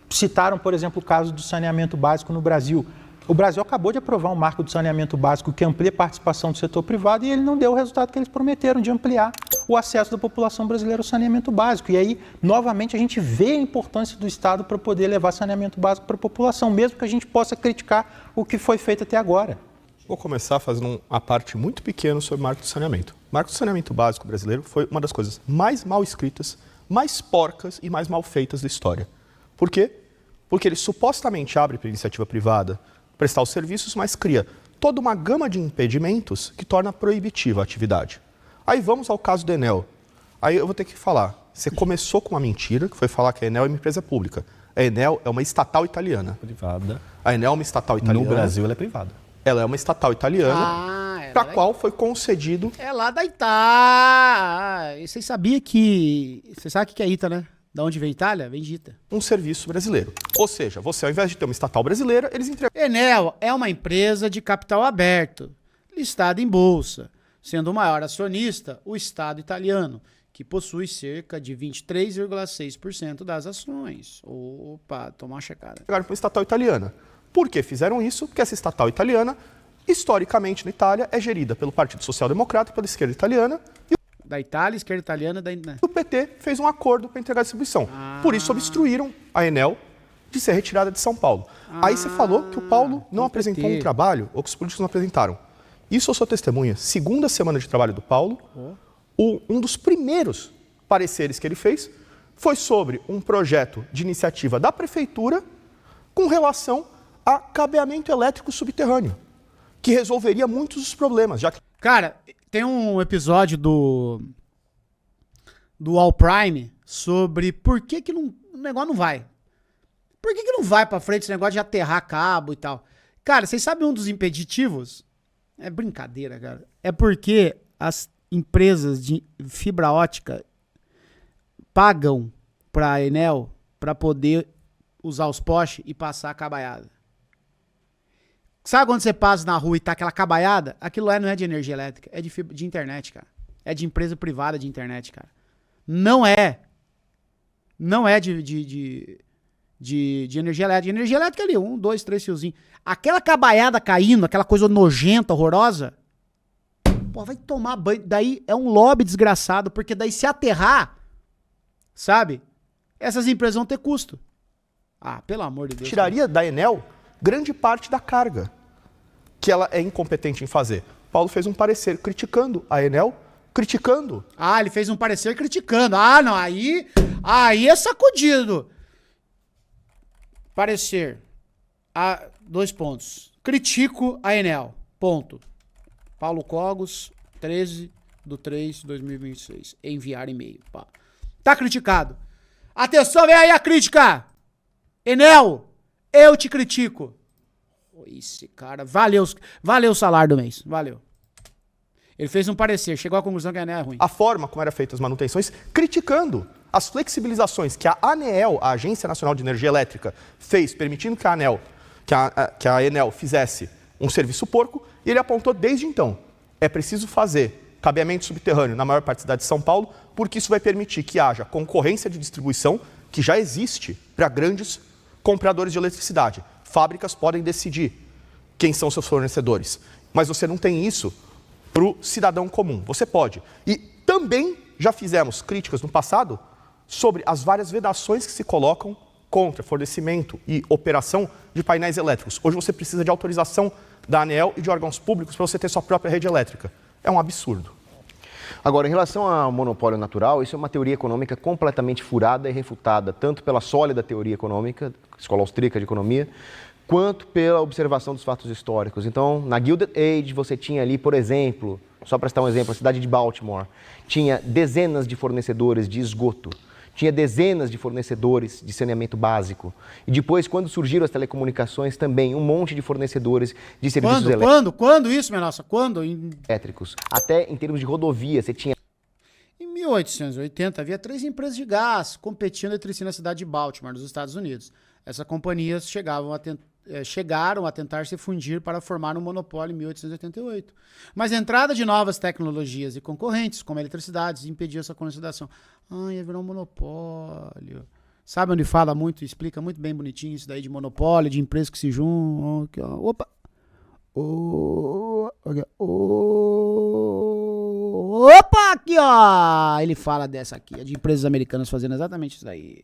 Citaram, por exemplo, o caso do saneamento básico no Brasil. O Brasil acabou de aprovar um marco do saneamento básico que amplia a participação do setor privado e ele não deu o resultado que eles prometeram de ampliar o acesso da população brasileira ao saneamento básico. E aí, novamente, a gente vê a importância do Estado para poder levar saneamento básico para a população, mesmo que a gente possa criticar o que foi feito até agora. Vou começar fazendo uma parte muito pequena sobre o marco do saneamento. O marco do saneamento básico brasileiro foi uma das coisas mais mal escritas, mais porcas e mais mal feitas da história. Por quê? Porque ele supostamente abre para a iniciativa privada prestar os serviços, mas cria toda uma gama de impedimentos que torna proibitiva a atividade. Aí vamos ao caso da Enel. Aí eu vou ter que falar. Você começou com uma mentira, que foi falar que a Enel é uma empresa pública. A Enel é uma estatal italiana. Privada. A Enel é uma estatal italiana. No Brasil ela é privada. Ela é uma estatal italiana, para a qual foi concedido... É lá da Itália. E vocês sabiam que... Você sabe o que é Ita, né? Da onde vem Itália? Vem de Ita. um serviço brasileiro. Ou seja, você, ao invés de ter uma estatal brasileira, eles entregam... Enel é uma empresa de capital aberto, listada em bolsa, sendo o maior acionista o Estado italiano, que possui cerca de 23,6% das ações. Opa, toma uma checada. Para uma estatal italiana. Por que fizeram isso? Porque essa estatal italiana, historicamente na Itália, é gerida pelo Partido Social Democrata, pela esquerda italiana, e Da Itália, esquerda italiana, o PT fez um acordo para entregar a distribuição. Por isso obstruíram a Enel de ser retirada de São Paulo. Aí você falou que o Paulo não apresentou um trabalho, ou que os políticos não apresentaram. Isso eu sou testemunha. Segunda semana de trabalho do Paulo, um dos primeiros pareceres que ele fez foi sobre um projeto de iniciativa da prefeitura com relação a cabeamento elétrico subterrâneo, que resolveria muitos dos problemas, já que... Cara, tem um episódio do All Prime sobre por que o negócio não vai. Por que não vai pra frente esse negócio de aterrar cabo e tal? Cara, vocês sabem um dos impeditivos? É brincadeira, cara. É porque as empresas de fibra ótica pagam pra Enel pra poder usar os postes e passar a cabaiada. Sabe quando você passa na rua e tá aquela cabaiada? Aquilo lá não é de energia elétrica, é de internet, cara. É de empresa privada de internet, cara. Não é Não é de energia elétrica. Energia elétrica ali, 1, 2, 3 fiozinhos. Aquela cabaiada caindo, aquela coisa nojenta, horrorosa, pô, vai tomar banho. Daí é um lobby desgraçado, porque daí se aterrar, sabe? Essas empresas vão ter custo. Ah, pelo amor de Deus. Tiraria da Enel grande parte da carga que ela é incompetente em fazer. Paulo fez um parecer criticando a Enel, criticando. Ah, ele fez um parecer criticando. Ah, não, aí é sacudido. Parecer. 2 pontos. Critico a Enel. Ponto. Paulo Cogos, 13/3/2026. Enviar e-mail. Pá. Tá criticado. Atenção, vem aí a crítica. Enel, eu te critico. Esse cara, valeu o salário do mês. Valeu. Ele fez um parecer, chegou à conclusão que a Enel é ruim. A forma como eram feitas as manutenções, criticando as flexibilizações que a ANEEL, a Agência Nacional de Energia Elétrica, fez, permitindo que a Enel fizesse um serviço porco, e ele apontou desde então, é preciso fazer cabeamento subterrâneo na maior parte da cidade de São Paulo, porque isso vai permitir que haja concorrência de distribuição, que já existe para grandes compradores de eletricidade. Fábricas podem decidir quem são seus fornecedores, mas você não tem isso para o cidadão comum. Você pode. E também já fizemos críticas no passado sobre as várias vedações que se colocam contra fornecimento e operação de painéis elétricos. Hoje você precisa de autorização da ANEEL e de órgãos públicos para você ter sua própria rede elétrica. É um absurdo. Agora, em relação ao monopólio natural, isso é uma teoria econômica completamente furada e refutada, tanto pela sólida teoria econômica, Escola Austríaca de Economia, quanto pela observação dos fatos históricos. Então, na Gilded Age, você tinha ali, por exemplo, só para citar um exemplo, a cidade de Baltimore, tinha dezenas de fornecedores de esgoto, tinha dezenas de fornecedores de saneamento básico. E depois, quando surgiram as telecomunicações, também um monte de fornecedores de serviços Quando isso, minha nossa? Quando? elétricos. Até em termos de rodovia, você tinha... Em 1880, havia 3 empresas de gás competindo entre si na cidade de Baltimore, nos Estados Unidos. Essas companhias chegaram a tentar se fundir para formar um monopólio em 1888. Mas a entrada de novas tecnologias e concorrentes, como a eletricidade, impediu essa consolidação. Ia virar um monopólio. Sabe onde fala muito, explica muito bem bonitinho isso daí de monopólio, de empresas que se juntam. Aqui, ó. Opa! Opa, aqui, ó! Ele fala dessa aqui, de empresas americanas fazendo exatamente isso daí.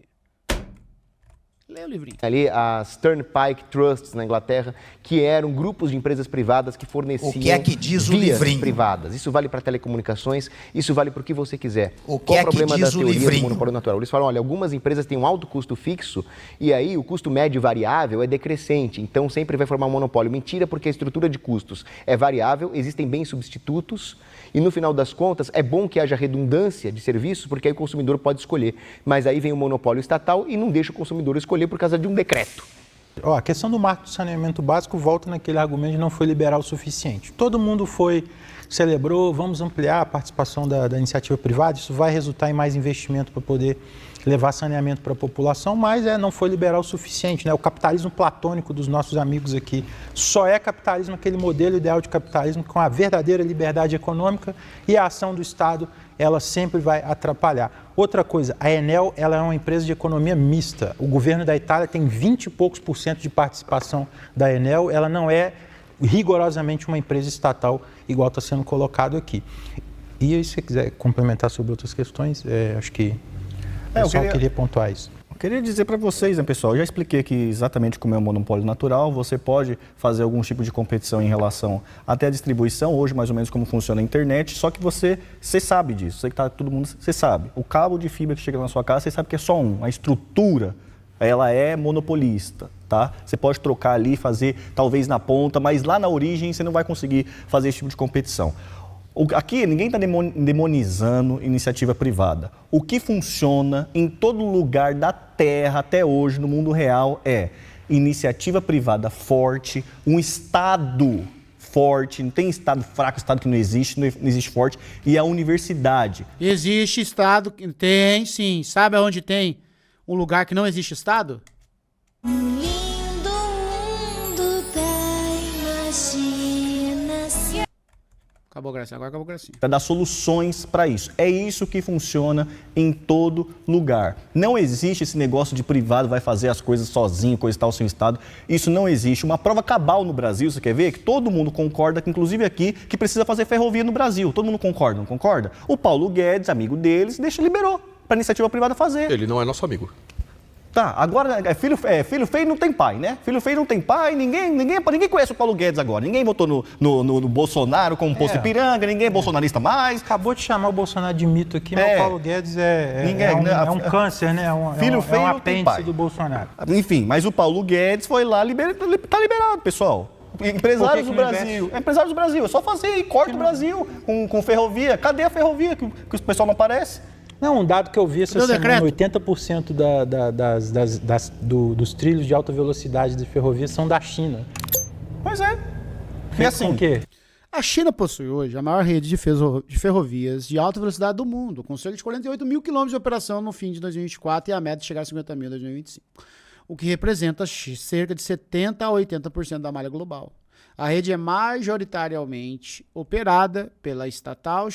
Lê o livrinho. Ali as Turnpike Trusts na Inglaterra, que eram grupos de empresas privadas que forneciam O que é que diz o vias livrinho? privadas. Isso vale para telecomunicações, isso vale para o que você quiser. O que Qual é o problema que da diz o teoria do livrinho? monopólio natural? Eles falam, olha, algumas empresas têm um alto custo fixo e aí o custo médio variável é decrescente, então sempre vai formar um monopólio. Mentira, porque a estrutura de custos é variável, existem bens substitutos e no final das contas é bom que haja redundância de serviços, porque aí o consumidor pode escolher. Mas aí vem o monopólio estatal e não deixa o consumidor escolher por causa de um decreto. A questão do marco do saneamento básico volta naquele argumento de não foi liberal o suficiente. Todo mundo celebrou, vamos ampliar a participação da iniciativa privada, isso vai resultar em mais investimento para poder levar saneamento para a população, mas não foi liberal o suficiente, né? O capitalismo platônico dos nossos amigos aqui só é capitalismo, aquele modelo ideal de capitalismo com a verdadeira liberdade econômica, e a ação do Estado, ela sempre vai atrapalhar. Outra coisa, a Enel, ela é uma empresa de economia mista. O governo da Itália tem 20 e poucos % de participação da Enel, ela não é rigorosamente uma empresa estatal igual está sendo colocado aqui. E aí, se você quiser complementar sobre outras questões, acho que eu só queria pontuar isso. Eu queria dizer para vocês, né, pessoal, eu já expliquei aqui exatamente como é o monopólio natural, você pode fazer algum tipo de competição em relação até a distribuição, hoje mais ou menos como funciona a internet, só que você sabe disso, você que tá todo mundo, você sabe. O cabo de fibra que chega na sua casa, você sabe que é só um, a estrutura, ela é monopolista, tá? Você pode trocar ali, fazer talvez na ponta, mas lá na origem você não vai conseguir fazer esse tipo de competição. Aqui ninguém está demonizando iniciativa privada. O que funciona em todo lugar da Terra até hoje, no mundo real, é iniciativa privada forte, um Estado forte, não tem Estado fraco, Estado que não existe forte, e a universidade. Existe Estado, tem sim. Sabe aonde tem um lugar que não existe Estado? Lindo mundo da imaginação. Acabou a gracinha, agora acabou a gracinha. Para dar soluções para isso. É isso que funciona em todo lugar. Não existe esse negócio de privado vai fazer as coisas sozinho, coisa e tal, sem Estado. Isso não existe. Uma prova cabal no Brasil, você quer ver? Que todo mundo concorda, que inclusive aqui, que precisa fazer ferrovia no Brasil. Todo mundo concorda, não concorda? O Paulo Guedes, amigo deles, liberou para a iniciativa privada fazer. Ele não é nosso amigo. Tá, agora filho feio não tem pai, né? Filho feio não tem pai, ninguém conhece o Paulo Guedes agora. Ninguém votou no Bolsonaro como posto Ipiranga, ninguém é bolsonarista mais. Acabou de chamar o Bolsonaro de mito aqui, mas o Paulo Guedes é um câncer, né? Filho feio é um não tem pai. apêndice do Bolsonaro. Enfim, mas o Paulo Guedes foi lá, tá liberado, pessoal. Empresários do Brasil. Empresários do Brasil, é só fazer e corta o Brasil com ferrovia. Cadê a ferrovia que o pessoal não aparece? Não, um dado que eu vi essa semana, 80% dos trilhos de alta velocidade de ferrovia são da China. Pois é. E assim, o quê? A China possui hoje a maior rede de ferrovias de alta velocidade do mundo, com cerca de 48 mil quilômetros de operação no fim de 2024 e a meta de chegar a 50 mil em 2025, o que representa cerca de 70% a 80% da malha global. A rede é majoritariamente operada pela estatal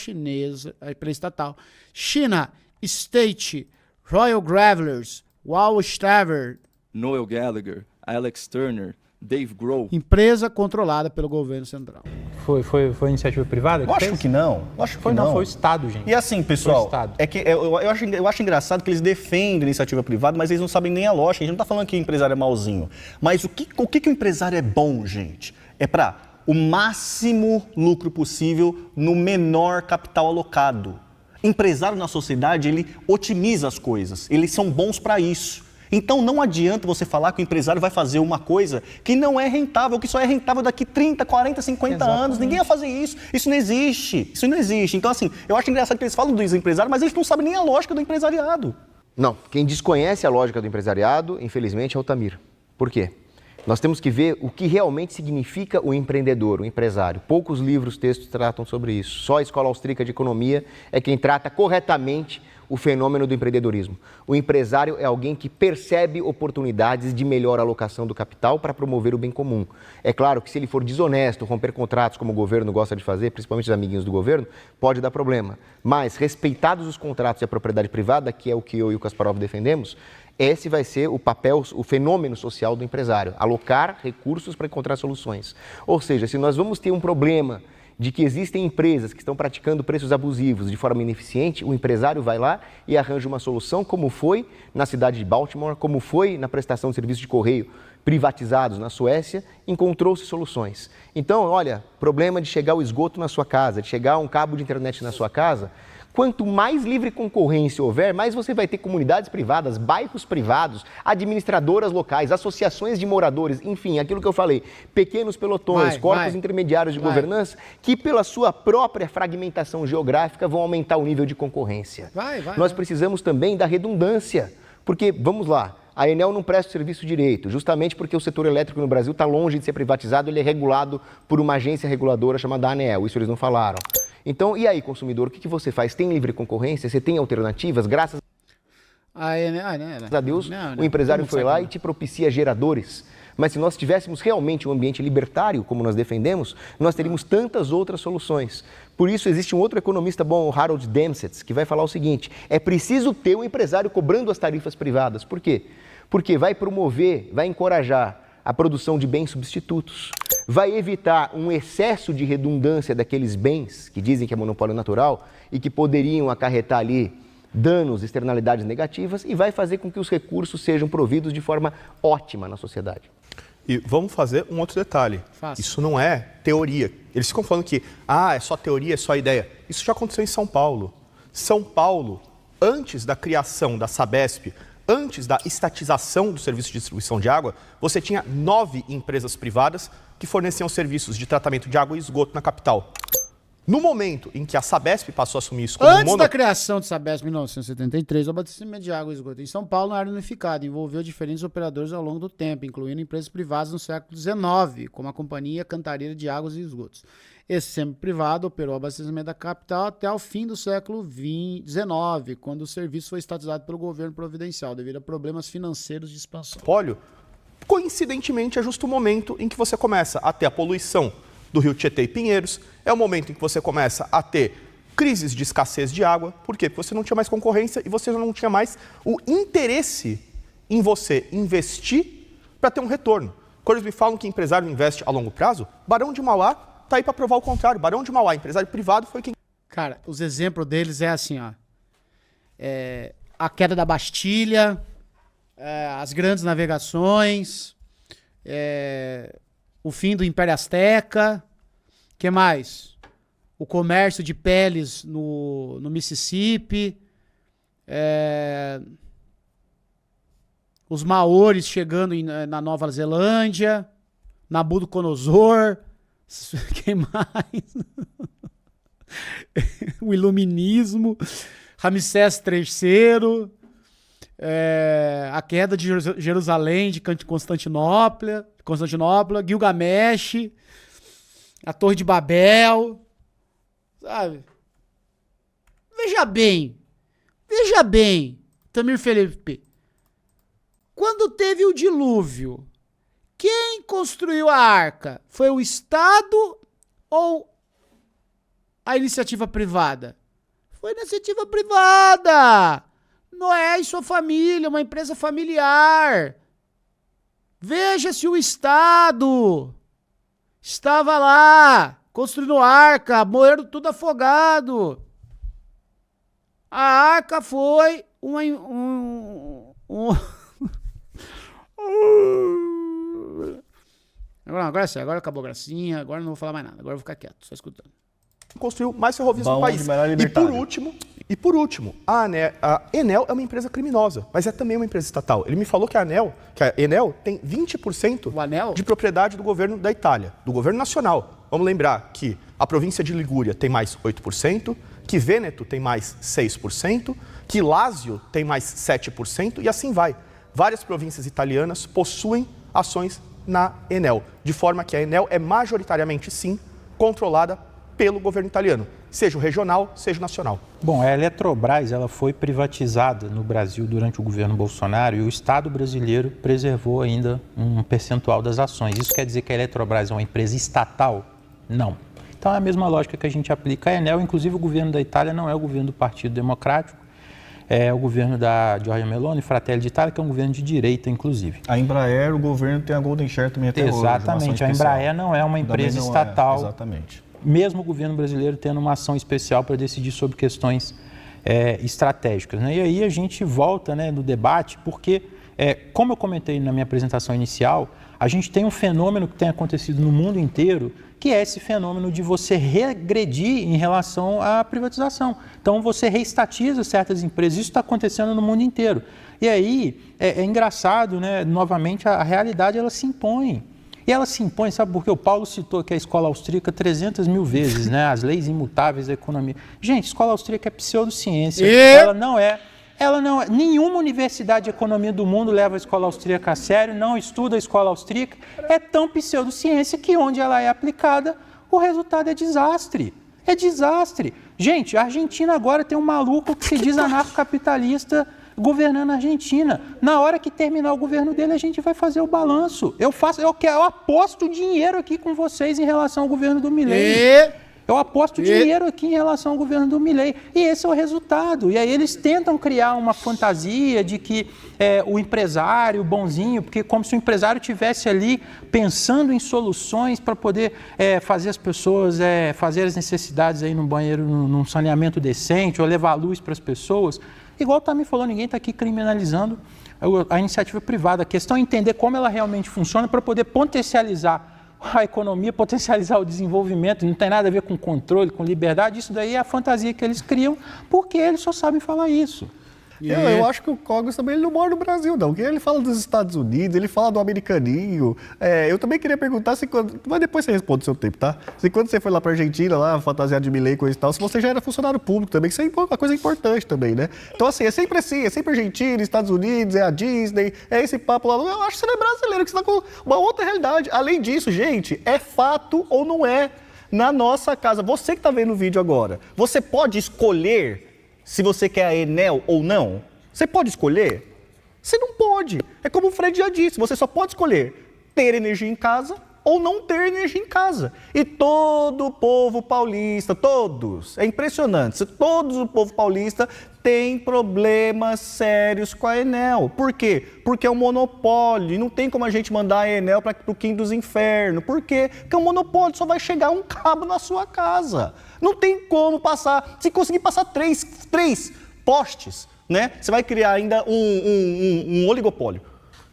China State Royal Gravelers, Wall Straver, Noel Gallagher, Alex Turner, Dave Grohl. Empresa controlada pelo governo central. Foi iniciativa privada? Lógico que não. Foi o Estado, gente. E assim, pessoal, eu acho engraçado que eles defendem a iniciativa privada, mas eles não sabem nem a lógica. A gente não está falando que o empresário é mauzinho. Mas o que o empresário é bom, gente? É para o máximo lucro possível no menor capital alocado. Empresário na sociedade, ele otimiza as coisas. Eles são bons para isso. Então não adianta você falar que o empresário vai fazer uma coisa que não é rentável, que só é rentável daqui 30, 40, 50 Exatamente. anos. Ninguém vai fazer isso. Isso não existe. Isso não existe. Então, assim, eu acho engraçado que eles falam dos empresários, mas eles não sabem nem a lógica do empresariado. Não, quem desconhece a lógica do empresariado, infelizmente, é o Tamir. Por quê? Nós temos que ver o que realmente significa o empreendedor, o empresário. Poucos livros, textos tratam sobre isso. Só a Escola Austríaca de Economia é quem trata corretamente o fenômeno do empreendedorismo. O empresário é alguém que percebe oportunidades de melhor alocação do capital para promover o bem comum. É claro que se ele for desonesto, romper contratos como o governo gosta de fazer, principalmente os amiguinhos do governo, pode dar problema. Mas, respeitados os contratos e a propriedade privada, que é o que eu e o Kasparov defendemos, esse vai ser o papel, o fenômeno social do empresário, alocar recursos para encontrar soluções. Ou seja, se nós vamos ter um problema de que existem empresas que estão praticando preços abusivos de forma ineficiente, o empresário vai lá e arranja uma solução, como foi na cidade de Baltimore, como foi na prestação de serviços de correio privatizados na Suécia, encontrou-se soluções. Então, olha, problema de chegar o esgoto na sua casa, de chegar um cabo de internet na sua casa, quanto mais livre concorrência houver, mais você vai ter comunidades privadas, bairros privados, administradoras locais, associações de moradores, enfim, aquilo que eu falei, pequenos pelotões, corpos intermediários de governança, que pela sua própria fragmentação geográfica vão aumentar o nível de concorrência. Nós precisamos também da redundância, porque, vamos lá, a Enel não presta o serviço direito, justamente porque o setor elétrico no Brasil está longe de ser privatizado, ele é regulado por uma agência reguladora chamada ANEEL, isso eles não falaram. Então, e aí, consumidor, o que você faz? Tem livre concorrência? Você tem alternativas? Graças a Deus, o empresário foi lá e te propicia geradores. Mas se nós tivéssemos realmente um ambiente libertário, como nós defendemos, nós teríamos tantas outras soluções. Por isso, existe um outro economista bom, o Harold Dempsey, que vai falar o seguinte: é preciso ter um empresário cobrando as tarifas privadas. Por quê? Porque vai promover, vai encorajar a produção de bens substitutos, vai evitar um excesso de redundância daqueles bens que dizem que é monopólio natural e que poderiam acarretar ali danos, externalidades negativas, e vai fazer com que os recursos sejam providos de forma ótima na sociedade. E vamos fazer um outro detalhe. Isso não é teoria. Eles ficam falando que é só teoria, é só ideia. Isso já aconteceu em São Paulo. São Paulo, antes da criação da Sabesp, antes da estatização do serviço de distribuição de água, você tinha 9 empresas privadas que forneciam serviços de tratamento de água e esgoto na capital. No momento em que a Sabesp passou a assumir isso como Antes da criação de Sabesp em 1973, o abastecimento de água e esgoto em São Paulo não era unificado, envolveu diferentes operadores ao longo do tempo, incluindo empresas privadas no século XIX, como a Companhia Cantareira de Águas e Esgotos. Esse semi-privado operou o abastecimento da capital até o fim do século XIX, quando o serviço foi estatizado pelo governo providencial, devido a problemas financeiros de expansão. Coincidentemente, é justo o momento em que você começa a ter a poluição do rio Tietê e Pinheiros, é o momento em que você começa a ter crises de escassez de água. Por quê? Porque você não tinha mais concorrência e você não tinha mais o interesse em você investir para ter um retorno. Quando eles me falam que empresário investe a longo prazo, Barão de Mauá está aí para provar o contrário. Barão de Mauá, empresário privado, foi quem... Cara, os exemplos deles é assim, ó. A queda da Bastilha, as grandes navegações, o fim do Império Azteca, que mais? O comércio de peles no Mississippi, os maores chegando na Nova Zelândia, Nabucodonosor, quem mais? O iluminismo, Ramsés III, a queda de Jerusalém, de Constantinopla, Gilgamesh, a Torre de Babel, sabe? Veja bem, Tamir Felipe, quando teve o dilúvio, quem construiu a arca? Foi o Estado ou a iniciativa privada? Foi iniciativa privada. Noé e sua família, uma empresa familiar. Veja se o Estado estava lá, construindo arca, morrendo tudo afogado. A arca foi Agora é sério, agora acabou a gracinha, agora não vou falar mais nada, agora eu vou ficar quieto, só escutando. Construiu mais ferrovias no país. E por último, a Enel é uma empresa criminosa, mas é também uma empresa estatal. Ele me falou que a Enel tem 20% de propriedade do governo da Itália, do governo nacional. Vamos lembrar que a província de Ligúria tem mais 8%, que Vêneto tem mais 6%, que Lácio tem mais 7% e assim vai. Várias províncias italianas possuem ações na Enel, de forma que a Enel é majoritariamente, sim, controlada pelo governo italiano, seja o regional, seja o nacional. Bom, a Eletrobras ela foi privatizada no Brasil durante o governo Bolsonaro e o Estado brasileiro preservou ainda um percentual das ações. Isso quer dizer que a Eletrobras é uma empresa estatal? Não. Então é a mesma lógica que a gente aplica à Enel, inclusive o governo da Itália não é o governo do Partido Democrático, é o governo da Giorgia Meloni, Fratelli d'Italia, que é um governo de direita, inclusive. A Embraer, o governo tem a Golden Share também até hoje. Exatamente, a Embraer não é uma empresa estatal. Exatamente. Mesmo o governo brasileiro tendo uma ação especial para decidir sobre questões estratégicas. Né? E aí a gente volta, né, no debate, porque, como eu comentei na minha apresentação inicial, a gente tem um fenômeno que tem acontecido no mundo inteiro, que é esse fenômeno de você regredir em relação à privatização. Então, você reestatiza certas empresas, isso está acontecendo no mundo inteiro. E aí, é engraçado, né? Novamente, a realidade ela se impõe. E ela se impõe, sabe por quê? O Paulo citou que a escola austríaca 300 mil vezes, né? As leis imutáveis da economia. Gente, escola austríaca é pseudociência. Ela não é. Nenhuma universidade de economia do mundo leva a escola austríaca a sério, não estuda a escola austríaca. É tão pseudociência que onde ela é aplicada, o resultado é desastre. É desastre. Gente, a Argentina agora tem um maluco que se diz anarcocapitalista governando a Argentina. Na hora que terminar o governo dele, a gente vai fazer o balanço. Eu aposto dinheiro aqui com vocês em relação ao governo do Milei. Eu aposto dinheiro aqui em relação ao governo do Milei. E esse é o resultado. E aí eles tentam criar uma fantasia de que o empresário bonzinho, porque como se o empresário estivesse ali pensando em soluções para poder fazer as pessoas fazer as necessidades aí no banheiro, num saneamento decente, ou levar luz para as pessoas. Igual o Tamir falou, ninguém está aqui criminalizando a iniciativa privada. A questão é entender como ela realmente funciona para poder potencializar a economia, potencializar o desenvolvimento. Não tem nada a ver com controle, com liberdade. Isso daí é a fantasia que eles criam, porque eles só sabem falar isso. Eu acho que o Cogos também ele não mora no Brasil, não. Porque ele fala dos Estados Unidos, ele fala do americaninho. Eu também queria perguntar, mas depois você responde o seu tempo, tá? Se quando você foi lá para a Argentina, lá, fantasiado de Milei e coisa e tal, se você já era funcionário público também, que isso é uma coisa importante também, né? Então, assim, é sempre Argentina, Estados Unidos, é a Disney, é esse papo lá. Eu acho que você não é brasileiro, que você está com uma outra realidade. Além disso, gente, é fato ou não é na nossa casa? Você que está vendo o vídeo agora, você pode escolher se você quer a Enel ou não? Você pode escolher? Você não pode. É como o Fred já disse, você só pode escolher ter energia em casa ou não ter energia em casa. E todo o povo paulista, todos, é impressionante, todo o povo paulista tem problemas sérios com a Enel. Por quê? Porque é um monopólio e não tem como a gente mandar a Enel para o quinto dos infernos. Por quê? Porque é um monopólio, só vai chegar um cabo na sua casa. Não tem como passar, se conseguir passar três postes, né? Você vai criar ainda um oligopólio.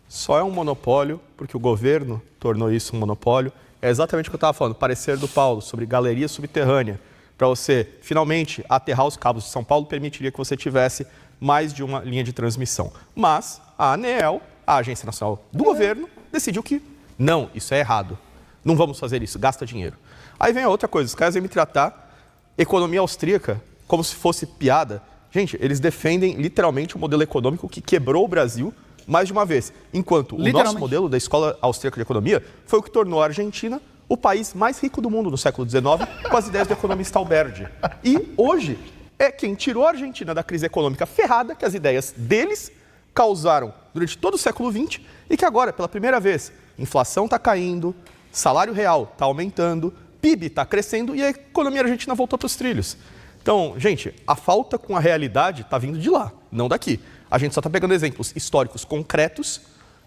Só é um monopólio porque o governo tornou isso um monopólio. É exatamente o que eu estava falando, parecer do Paulo sobre galeria subterrânea. Para você, finalmente, aterrar os cabos de São Paulo permitiria que você tivesse mais de uma linha de transmissão. Mas a ANEEL, a Agência Nacional do Governo, decidiu que não, isso é errado. Não vamos fazer isso, gasta dinheiro. Aí vem a outra coisa, os caras vêm me tratar economia austríaca como se fosse piada. Gente, eles defendem literalmente o modelo econômico que quebrou o Brasil mais de uma vez. Enquanto o nosso modelo da Escola Austríaca de Economia foi o que tornou a Argentina o país mais rico do mundo no século XIX, com as ideias do economista Alberdi. E hoje é quem tirou a Argentina da crise econômica ferrada que as ideias deles causaram durante todo o século XX e que agora, pela primeira vez, inflação está caindo, salário real está aumentando, PIB está crescendo e a economia argentina voltou para os trilhos. Então, gente, a falta com a realidade está vindo de lá, não daqui. A gente só está pegando exemplos históricos concretos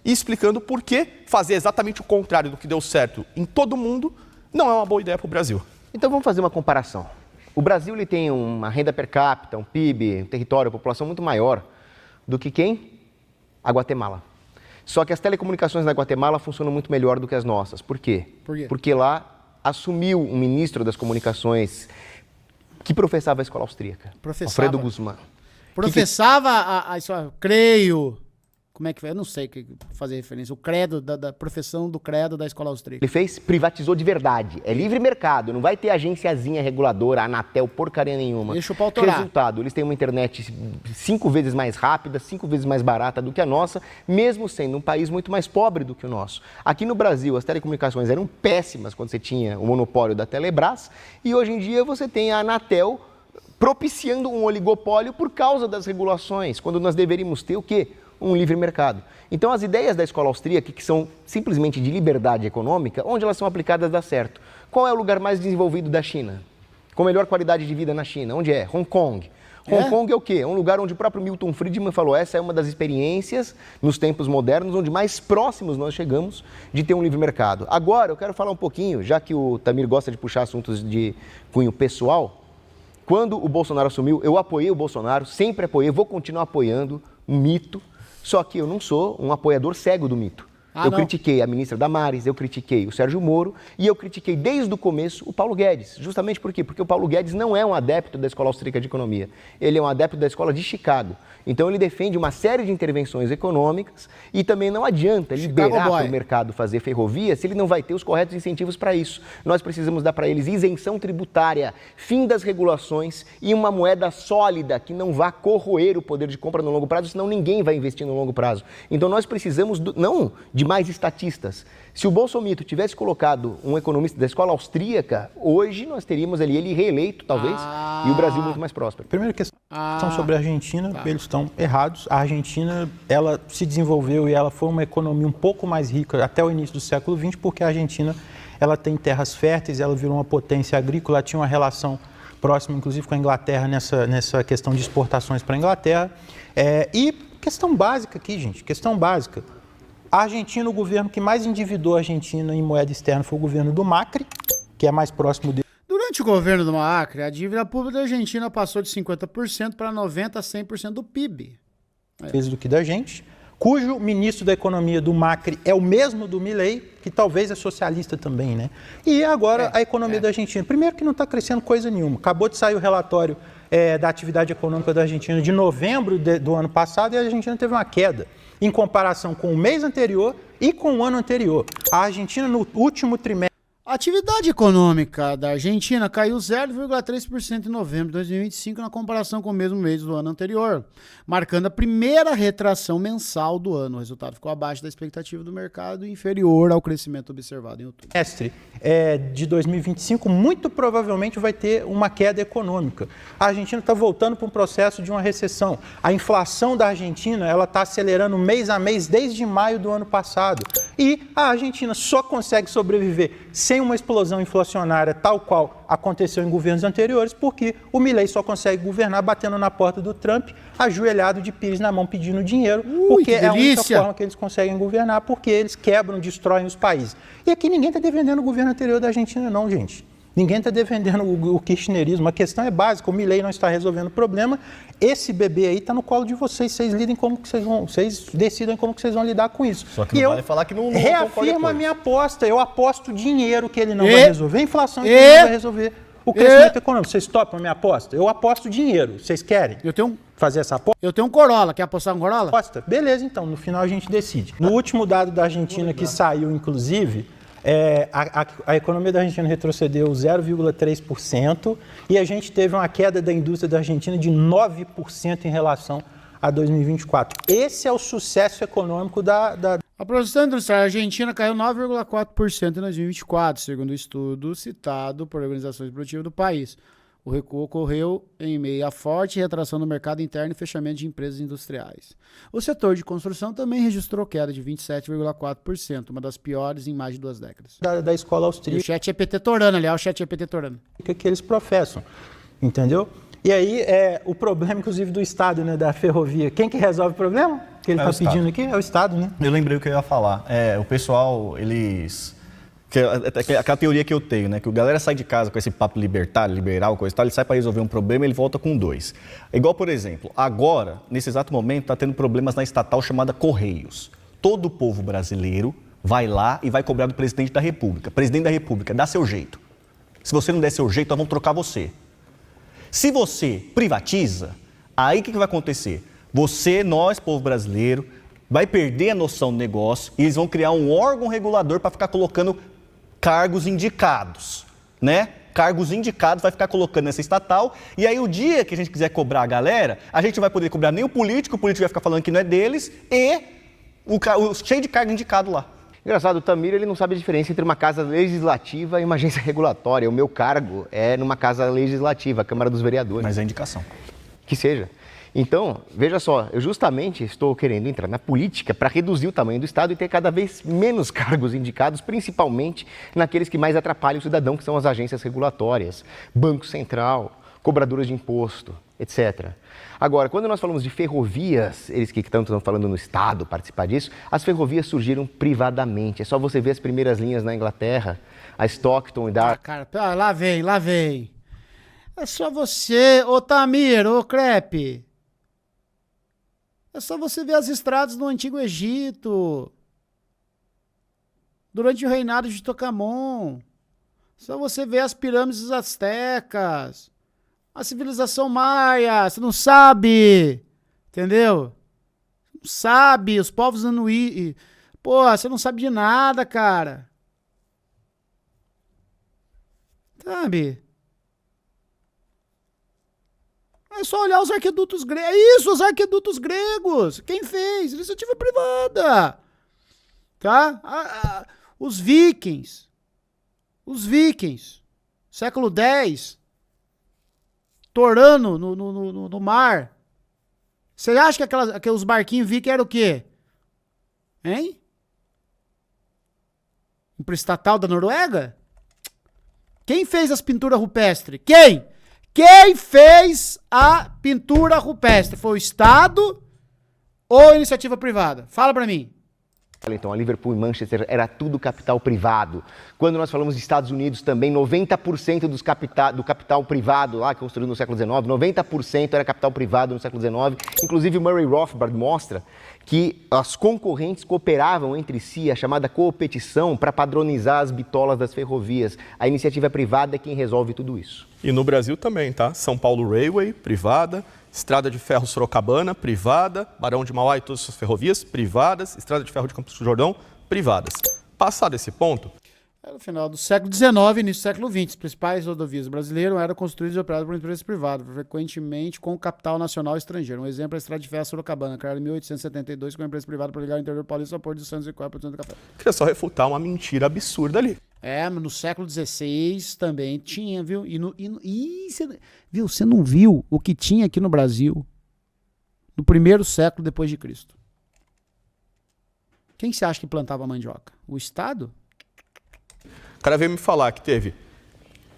e explicando por que fazer exatamente o contrário do que deu certo em todo mundo não é uma boa ideia para o Brasil. Então vamos fazer uma comparação. O Brasil ele tem uma renda per capita, um PIB, um território, uma população muito maior do que quem? A Guatemala. Só que as telecomunicações na Guatemala funcionam muito melhor do que as nossas. Por quê? Por quê? Porque lá assumiu um ministro das comunicações que professava a escola austríaca. Alfredo Guzmán. Professava creio... Como é que foi? Eu não sei fazer referência. O credo, da profissão do credo da escola austríaca. Ele fez, privatizou de verdade. É livre mercado, não vai ter agenciazinha reguladora, Anatel, porcaria nenhuma. Deixa o pau torar. Resultado, eles têm uma internet 5 vezes mais rápida, 5 vezes mais barata do que a nossa, mesmo sendo um país muito mais pobre do que o nosso. Aqui no Brasil, as telecomunicações eram péssimas quando você tinha o monopólio da Telebrás, e hoje em dia você tem a Anatel propiciando um oligopólio por causa das regulações, quando nós deveríamos ter o quê? Um livre mercado. Então, as ideias da escola austríaca, que são simplesmente de liberdade econômica, onde elas são aplicadas dá certo. Qual é o lugar mais desenvolvido da China? Com melhor qualidade de vida na China? Onde é? Hong Kong. Hong Kong é o quê? É um lugar onde o próprio Milton Friedman falou, essa é uma das experiências nos tempos modernos, onde mais próximos nós chegamos de ter um livre mercado. Agora, eu quero falar um pouquinho, já que o Tamir gosta de puxar assuntos de cunho pessoal, quando o Bolsonaro assumiu, eu apoiei o Bolsonaro, sempre apoiei, vou continuar apoiando um mito. Só que eu não sou um apoiador cego do mito. Eu critiquei a ministra Damares, eu critiquei o Sérgio Moro e eu critiquei desde o começo o Paulo Guedes. Justamente por quê? Porque o Paulo Guedes não é um adepto da Escola Austríaca de Economia. Ele é um adepto da Escola de Chicago. Então ele defende uma série de intervenções econômicas e também não adianta liberar para o mercado fazer ferrovia se ele não vai ter os corretos incentivos para isso. Nós precisamos dar para eles isenção tributária, fim das regulações e uma moeda sólida que não vá corroer o poder de compra no longo prazo, senão ninguém vai investir no longo prazo. Então nós precisamos não de mais estatistas. Se o Bolsomito tivesse colocado um economista da escola austríaca, hoje nós teríamos ali ele reeleito, talvez, e o Brasil muito mais próspero. Primeira questão sobre a Argentina, eles estão errados. A Argentina, ela se desenvolveu e ela foi uma economia um pouco mais rica até o início do século XX, porque a Argentina, ela tem terras férteis, ela virou uma potência agrícola, ela tinha uma relação próxima, inclusive, com a Inglaterra, nessa questão de exportações para a Inglaterra. E questão básica aqui, gente, questão básica. A Argentina, o governo que mais endividou a Argentina em moeda externa foi o governo do Macri, que é mais próximo dele. Durante o governo do Macri, a dívida pública da Argentina passou de 50% para 90% a 100% do PIB. Do que da gente, cujo ministro da Economia do Macri é o mesmo do Milei, que talvez é socialista também, né? E agora a economia da Argentina. Primeiro que não está crescendo coisa nenhuma. Acabou de sair o relatório da atividade econômica da Argentina de novembro do ano passado e a Argentina teve uma queda em comparação com o mês anterior e com o ano anterior. A Argentina, no último trimestre... A atividade econômica da Argentina caiu 0,3% em novembro de 2025 na comparação com o mesmo mês do ano anterior, marcando a primeira retração mensal do ano. O resultado ficou abaixo da expectativa do mercado e inferior ao crescimento observado em outubro. De 2025, muito provavelmente vai ter uma queda econômica. A Argentina está voltando para um processo de uma recessão. A inflação da Argentina está acelerando mês a mês desde maio do ano passado. E a Argentina só consegue sobreviver sem uma explosão inflacionária tal qual aconteceu em governos anteriores, porque o Milei só consegue governar batendo na porta do Trump, ajoelhado de pires na mão pedindo dinheiro, porque é a única forma que eles conseguem governar, porque eles quebram, destroem os países. E aqui ninguém está defendendo o governo anterior da Argentina não, gente. Ninguém está defendendo o kirchnerismo. A questão é básica, o Milei não está resolvendo o problema. Esse bebê aí está no colo de vocês. Vocês lidem como que vocês decidem como que vocês vão lidar com isso. Só que não vale falar que não reafirmo a minha aposta. Eu aposto dinheiro que ele não vai resolver. A inflação que ele não vai resolver. O crescimento econômico. Vocês topam a minha aposta? Eu aposto dinheiro. Vocês querem fazer essa aposta? Eu tenho um Corolla. Quer apostar um Corolla? Aposta? Beleza, então. No final a gente decide. No último dado da Argentina que saiu, inclusive... a economia da Argentina retrocedeu 0,3% e a gente teve uma queda da indústria da Argentina de 9% em relação a 2024. Esse é o sucesso econômico da... A produção industrial argentina caiu 9,4% em 2024, segundo o estudo citado por organizações produtivas do país. O recuo ocorreu em meio à forte retração no mercado interno e fechamento de empresas industriais. O setor de construção também registrou queda de 27,4%, uma das piores em mais de 2 décadas. Da escola austríaca. E o chat EPT torando, aliás, o chat EPT torando. Que eles professam, entendeu? E aí, o problema, inclusive, do Estado, né, da ferrovia. Quem que resolve o problema que ele está pedindo aqui? É o Estado, né? Eu lembrei o que eu ia falar. O pessoal, eles... aquela teoria que eu tenho, né? Que o galera sai de casa com esse papo libertário, liberal, coisa e tal, ele sai para resolver um problema e ele volta com 2. Igual, por exemplo, agora, nesse exato momento, está tendo problemas na estatal chamada Correios. Todo o povo brasileiro vai lá e vai cobrar do presidente da República. Presidente da República, dá seu jeito. Se você não der seu jeito, nós vamos trocar você. Se você privatiza, aí o que vai acontecer? Você, nós, povo brasileiro, vai perder a noção do negócio e eles vão criar um órgão regulador para ficar colocando cargos indicados, né? Cargos indicados vai ficar colocando nessa estatal e aí o dia que a gente quiser cobrar a galera, a gente não vai poder cobrar nem o político vai ficar falando que não é deles e o cheio de cargo indicado lá. Engraçado, o Tamir ele não sabe a diferença entre uma casa legislativa e uma agência regulatória. O meu cargo é numa casa legislativa, a Câmara dos Vereadores. Mas é indicação. Que seja. Então, veja só, eu justamente estou querendo entrar na política para reduzir o tamanho do Estado e ter cada vez menos cargos indicados, principalmente naqueles que mais atrapalham o cidadão, que são as agências regulatórias, Banco Central, cobradoras de imposto, etc. Agora, quando nós falamos de ferrovias, eles que tanto estão falando no Estado participar disso, as ferrovias surgiram privadamente. É só você ver as primeiras linhas na Inglaterra, a Stockton e Dar... Cara, lá vem. É só você, ô Tamir, ô Crepe. É só você ver as estradas no Antigo Egito, durante o reinado de Tutancâmon. É só você ver as pirâmides astecas, a civilização maia, você não sabe, entendeu? Não sabe, os povos anuí. Pô, você não sabe de nada, cara. Sabe? É só olhar os arquedutos gregos. Isso, os arquedutos gregos. Quem fez? Iniciativa privada. Tá? Os vikings. Século X. Torando no mar. Você acha que aqueles barquinhos vikings eram o quê? Hein? Pro estatal da Noruega? Quem fez as pinturas rupestres? Quem fez a pintura rupestre? Foi o Estado ou a iniciativa privada? Fala pra mim. Então, a Liverpool e Manchester era tudo capital privado. Quando nós falamos de Estados Unidos também, 90% do capital privado lá, construído no século XIX, 90% era capital privado no século XIX. Inclusive, Murray Rothbard mostra que as concorrentes cooperavam entre si, a chamada coopetição, para padronizar as bitolas das ferrovias. A iniciativa privada é quem resolve tudo isso. E no Brasil também, tá? São Paulo Railway, privada. Estrada de Ferro Sorocabana, privada. Barão de Mauá e todas as suas ferrovias, privadas. Estrada de Ferro de Campos do Jordão, privadas. Passado esse ponto... No final do século XIX e início do século XX, as principais rodovias brasileiras eram construídas e operadas por empresas privadas, frequentemente com capital nacional estrangeiro. Um exemplo é a Estrada de Ferro Sorocabana, criada em 1872 com uma empresa privada para ligar o interior paulista ao Porto de Santos e 4% do café. Queria só refutar uma mentira absurda ali. No século XVI também tinha, viu? Você não viu o que tinha aqui no Brasil no primeiro século depois de Cristo? Quem você acha que plantava mandioca? O Estado? O cara veio me falar que teve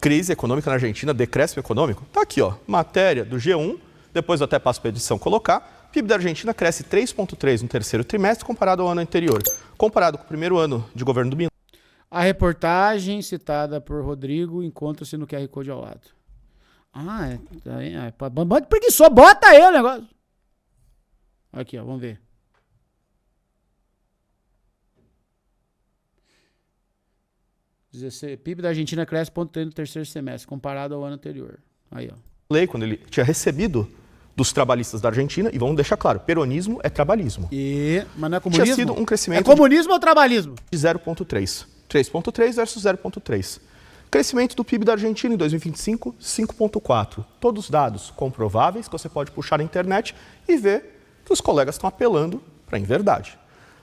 crise econômica na Argentina, decréscimo econômico. Tá aqui, ó, matéria do G1, depois eu até passo para a edição colocar. PIB da Argentina cresce 3,3% no terceiro trimestre comparado ao ano anterior. Comparado com o primeiro ano de governo do Milei. A reportagem citada por Rodrigo encontra-se no QR Code ao lado. Ah, bando de preguiçoso, bota aí o negócio. Aqui, ó, vamos ver. PIB da Argentina cresce 0,3% no terceiro semestre, comparado ao ano anterior. Aí, ó. Lei, quando ele tinha recebido dos trabalhistas da Argentina, e vamos deixar claro, peronismo é trabalhismo. Mas não é comunismo? Tinha sido um crescimento é comunismo ou trabalhismo? de 0,3%. 3,3% versus 0,3%. Crescimento do PIB da Argentina em 2025, 5,4%. Todos dados comprováveis que você pode puxar na internet e ver que os colegas estão apelando para a inverdade.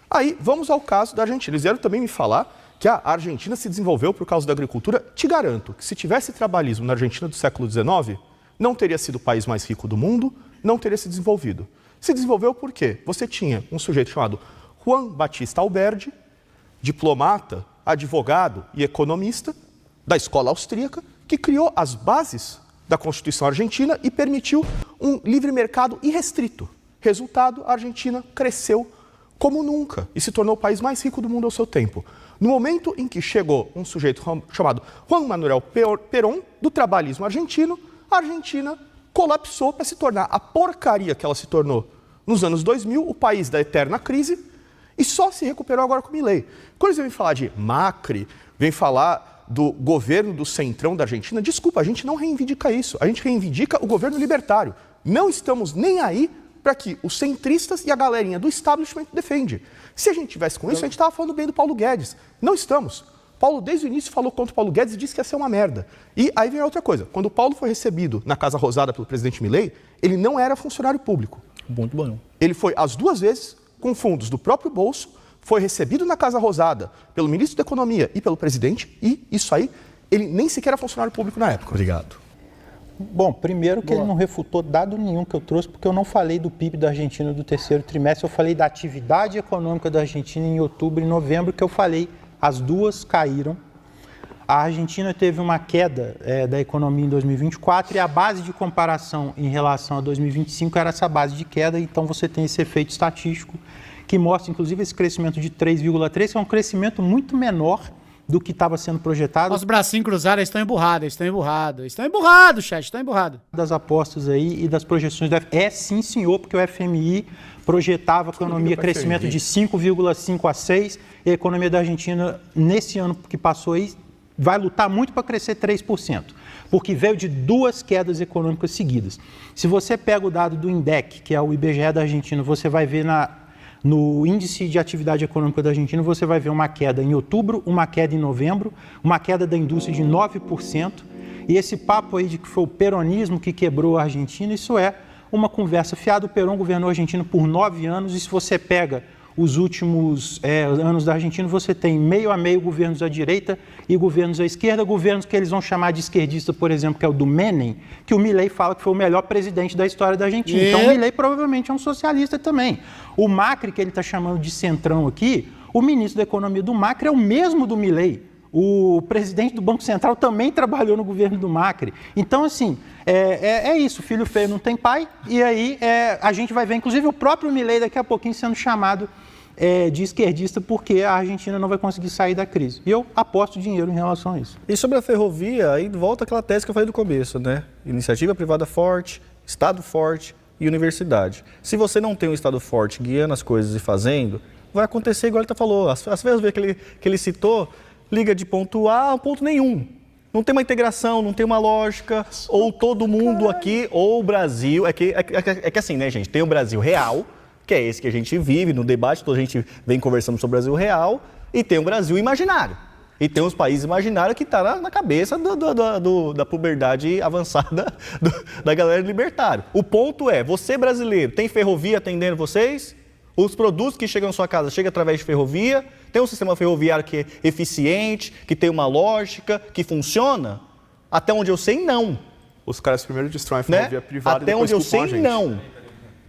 Aí, vamos ao caso da Argentina. Eles vieram também me falar que a Argentina se desenvolveu por causa da agricultura. Te garanto que se tivesse trabalhismo na Argentina do século XIX, não teria sido o país mais rico do mundo, não teria se desenvolvido. Se desenvolveu por quê? Você tinha um sujeito chamado Juan Batista Alberdi, diplomata, advogado e economista da escola austríaca, que criou as bases da Constituição argentina e permitiu um livre mercado irrestrito. Resultado, a Argentina cresceu como nunca e se tornou o país mais rico do mundo ao seu tempo. No momento em que chegou um sujeito chamado Juan Manuel Perón, do trabalhismo argentino, a Argentina colapsou para se tornar a porcaria que ela se tornou nos anos 2000, o país da eterna crise, e só se recuperou agora com o Milei. Quando eles vêm falar de Macri, vêm falar do governo do centrão da Argentina, desculpa, a gente não reivindica isso, a gente reivindica o governo libertário. Não estamos nem aí para que os centristas e a galerinha do establishment defendem. Se a gente tivesse com isso, a gente estava falando bem do Paulo Guedes. Não estamos. Paulo, desde o início, falou contra o Paulo Guedes e disse que ia ser uma merda. E aí vem outra coisa. Quando o Paulo foi recebido na Casa Rosada pelo presidente Milei, ele não era funcionário público. Muito bom. Ele foi as duas vezes, com fundos do próprio bolso, foi recebido na Casa Rosada pelo ministro da Economia e pelo presidente, e isso aí, ele nem sequer era funcionário público na época. Obrigado. Bom, primeiro que ele não refutou dado nenhum que eu trouxe, porque eu não falei do PIB da Argentina do terceiro trimestre, eu falei da atividade econômica da Argentina em outubro e novembro, que eu falei, as duas caíram. A Argentina teve uma queda da economia em 2024 e a base de comparação em relação a 2025 era essa base de queda, então você tem esse efeito estatístico que mostra, inclusive, esse crescimento de 3,3%, que é um crescimento muito menor do que estava sendo projetado. Os bracinhos cruzados estão emburrados, chat, estão emburrados. Das apostas aí e das projeções do FMI. É sim, senhor, porque o FMI projetava a economia crescimento de 5,5% a 6%, e a economia da Argentina, nesse ano que passou aí, vai lutar muito para crescer 3%, porque veio de duas quedas econômicas seguidas. Se você pega o dado do INDEC, que é o IBGE da Argentina, você vai ver no índice de atividade econômica da Argentina, você vai ver uma queda em outubro, uma queda em novembro, uma queda da indústria de 9%, e esse papo aí de que foi o peronismo que quebrou a Argentina, isso é uma conversa fiada. O Perón governou a Argentina por 9 anos, e se você pega os últimos anos da Argentina, você tem meio a meio governos à direita e governos à esquerda, governos que eles vão chamar de esquerdista, por exemplo, que é o do Menem, que o Milei fala que foi o melhor presidente da história da Argentina. Então o Milei provavelmente é um socialista também. O Macri, que ele está chamando de centrão aqui, o ministro da Economia do Macri é o mesmo do Milei. O presidente do Banco Central também trabalhou no governo do Macri. Então, assim, é isso, filho feio não tem pai, e aí a gente vai ver, inclusive, o próprio Milei daqui a pouquinho sendo chamado de esquerdista, porque a Argentina não vai conseguir sair da crise. E eu aposto dinheiro em relação a isso. E sobre a ferrovia, aí volta aquela tese que eu falei do começo, né? Iniciativa privada forte, Estado forte e universidade. Se você não tem um Estado forte guiando as coisas e fazendo, vai acontecer igual ele falou. As ferrovias que ele citou, liga de ponto A a ponto nenhum. Não tem uma integração, não tem uma lógica, ou todo mundo aqui, ou o Brasil. É que assim, né, gente? Tem o Brasil real, que é esse que a gente vive no debate, toda a gente vem conversando sobre o Brasil real, e tem o Brasil imaginário. E tem os países imaginários que estão na cabeça da puberdade avançada da galera libertária. O ponto é, você brasileiro, tem ferrovia atendendo vocês? Os produtos que chegam na sua casa chegam através de ferrovia? Tem um sistema ferroviário que é eficiente, que tem uma lógica, que funciona? Até onde eu sei, não. Os caras primeiro destroem a ferrovia privada Até e depois onde eu culpam a sei, gente. não.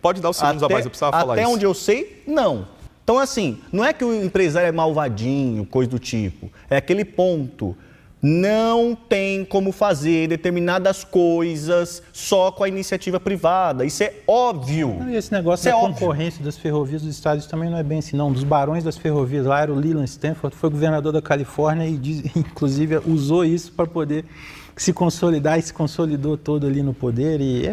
Pode dar os segundos a mais, eu precisava falar isso. Até onde eu sei, não. Então, assim, não é que o empresário é malvadinho, coisa do tipo. É aquele ponto. Não tem como fazer determinadas coisas só com a iniciativa privada. Isso é óbvio. Não, e esse negócio Isso da é óbvio. concorrência das ferrovias dos estados também não é bem assim, não. Dos barões das ferrovias, lá era o Leland Stanford, foi governador da Califórnia e, inclusive, usou isso para poder se consolidar e se consolidou todo ali no poder. E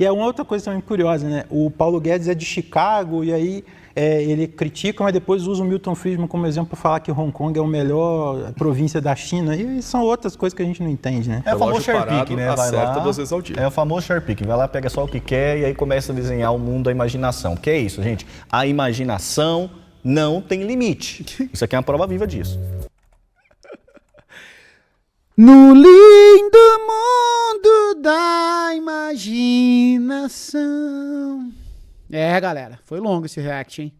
é uma outra coisa também curiosa, né? O Paulo Guedes é de Chicago e aí ele critica, mas depois usa o Milton Friedman como exemplo para falar que Hong Kong é a melhor província da China. E são outras coisas que a gente não entende, né? É o famoso Relógio share parado, pick, né? Vai acerta lá, 2 vezes ao dia. é o famoso share pick. Vai lá, pega só o que quer e aí começa a desenhar o mundo da imaginação. Que é isso, gente? A imaginação não tem limite. Isso aqui é uma prova viva disso. No lindo mundo da imaginação. É, galera, foi longo esse react, hein?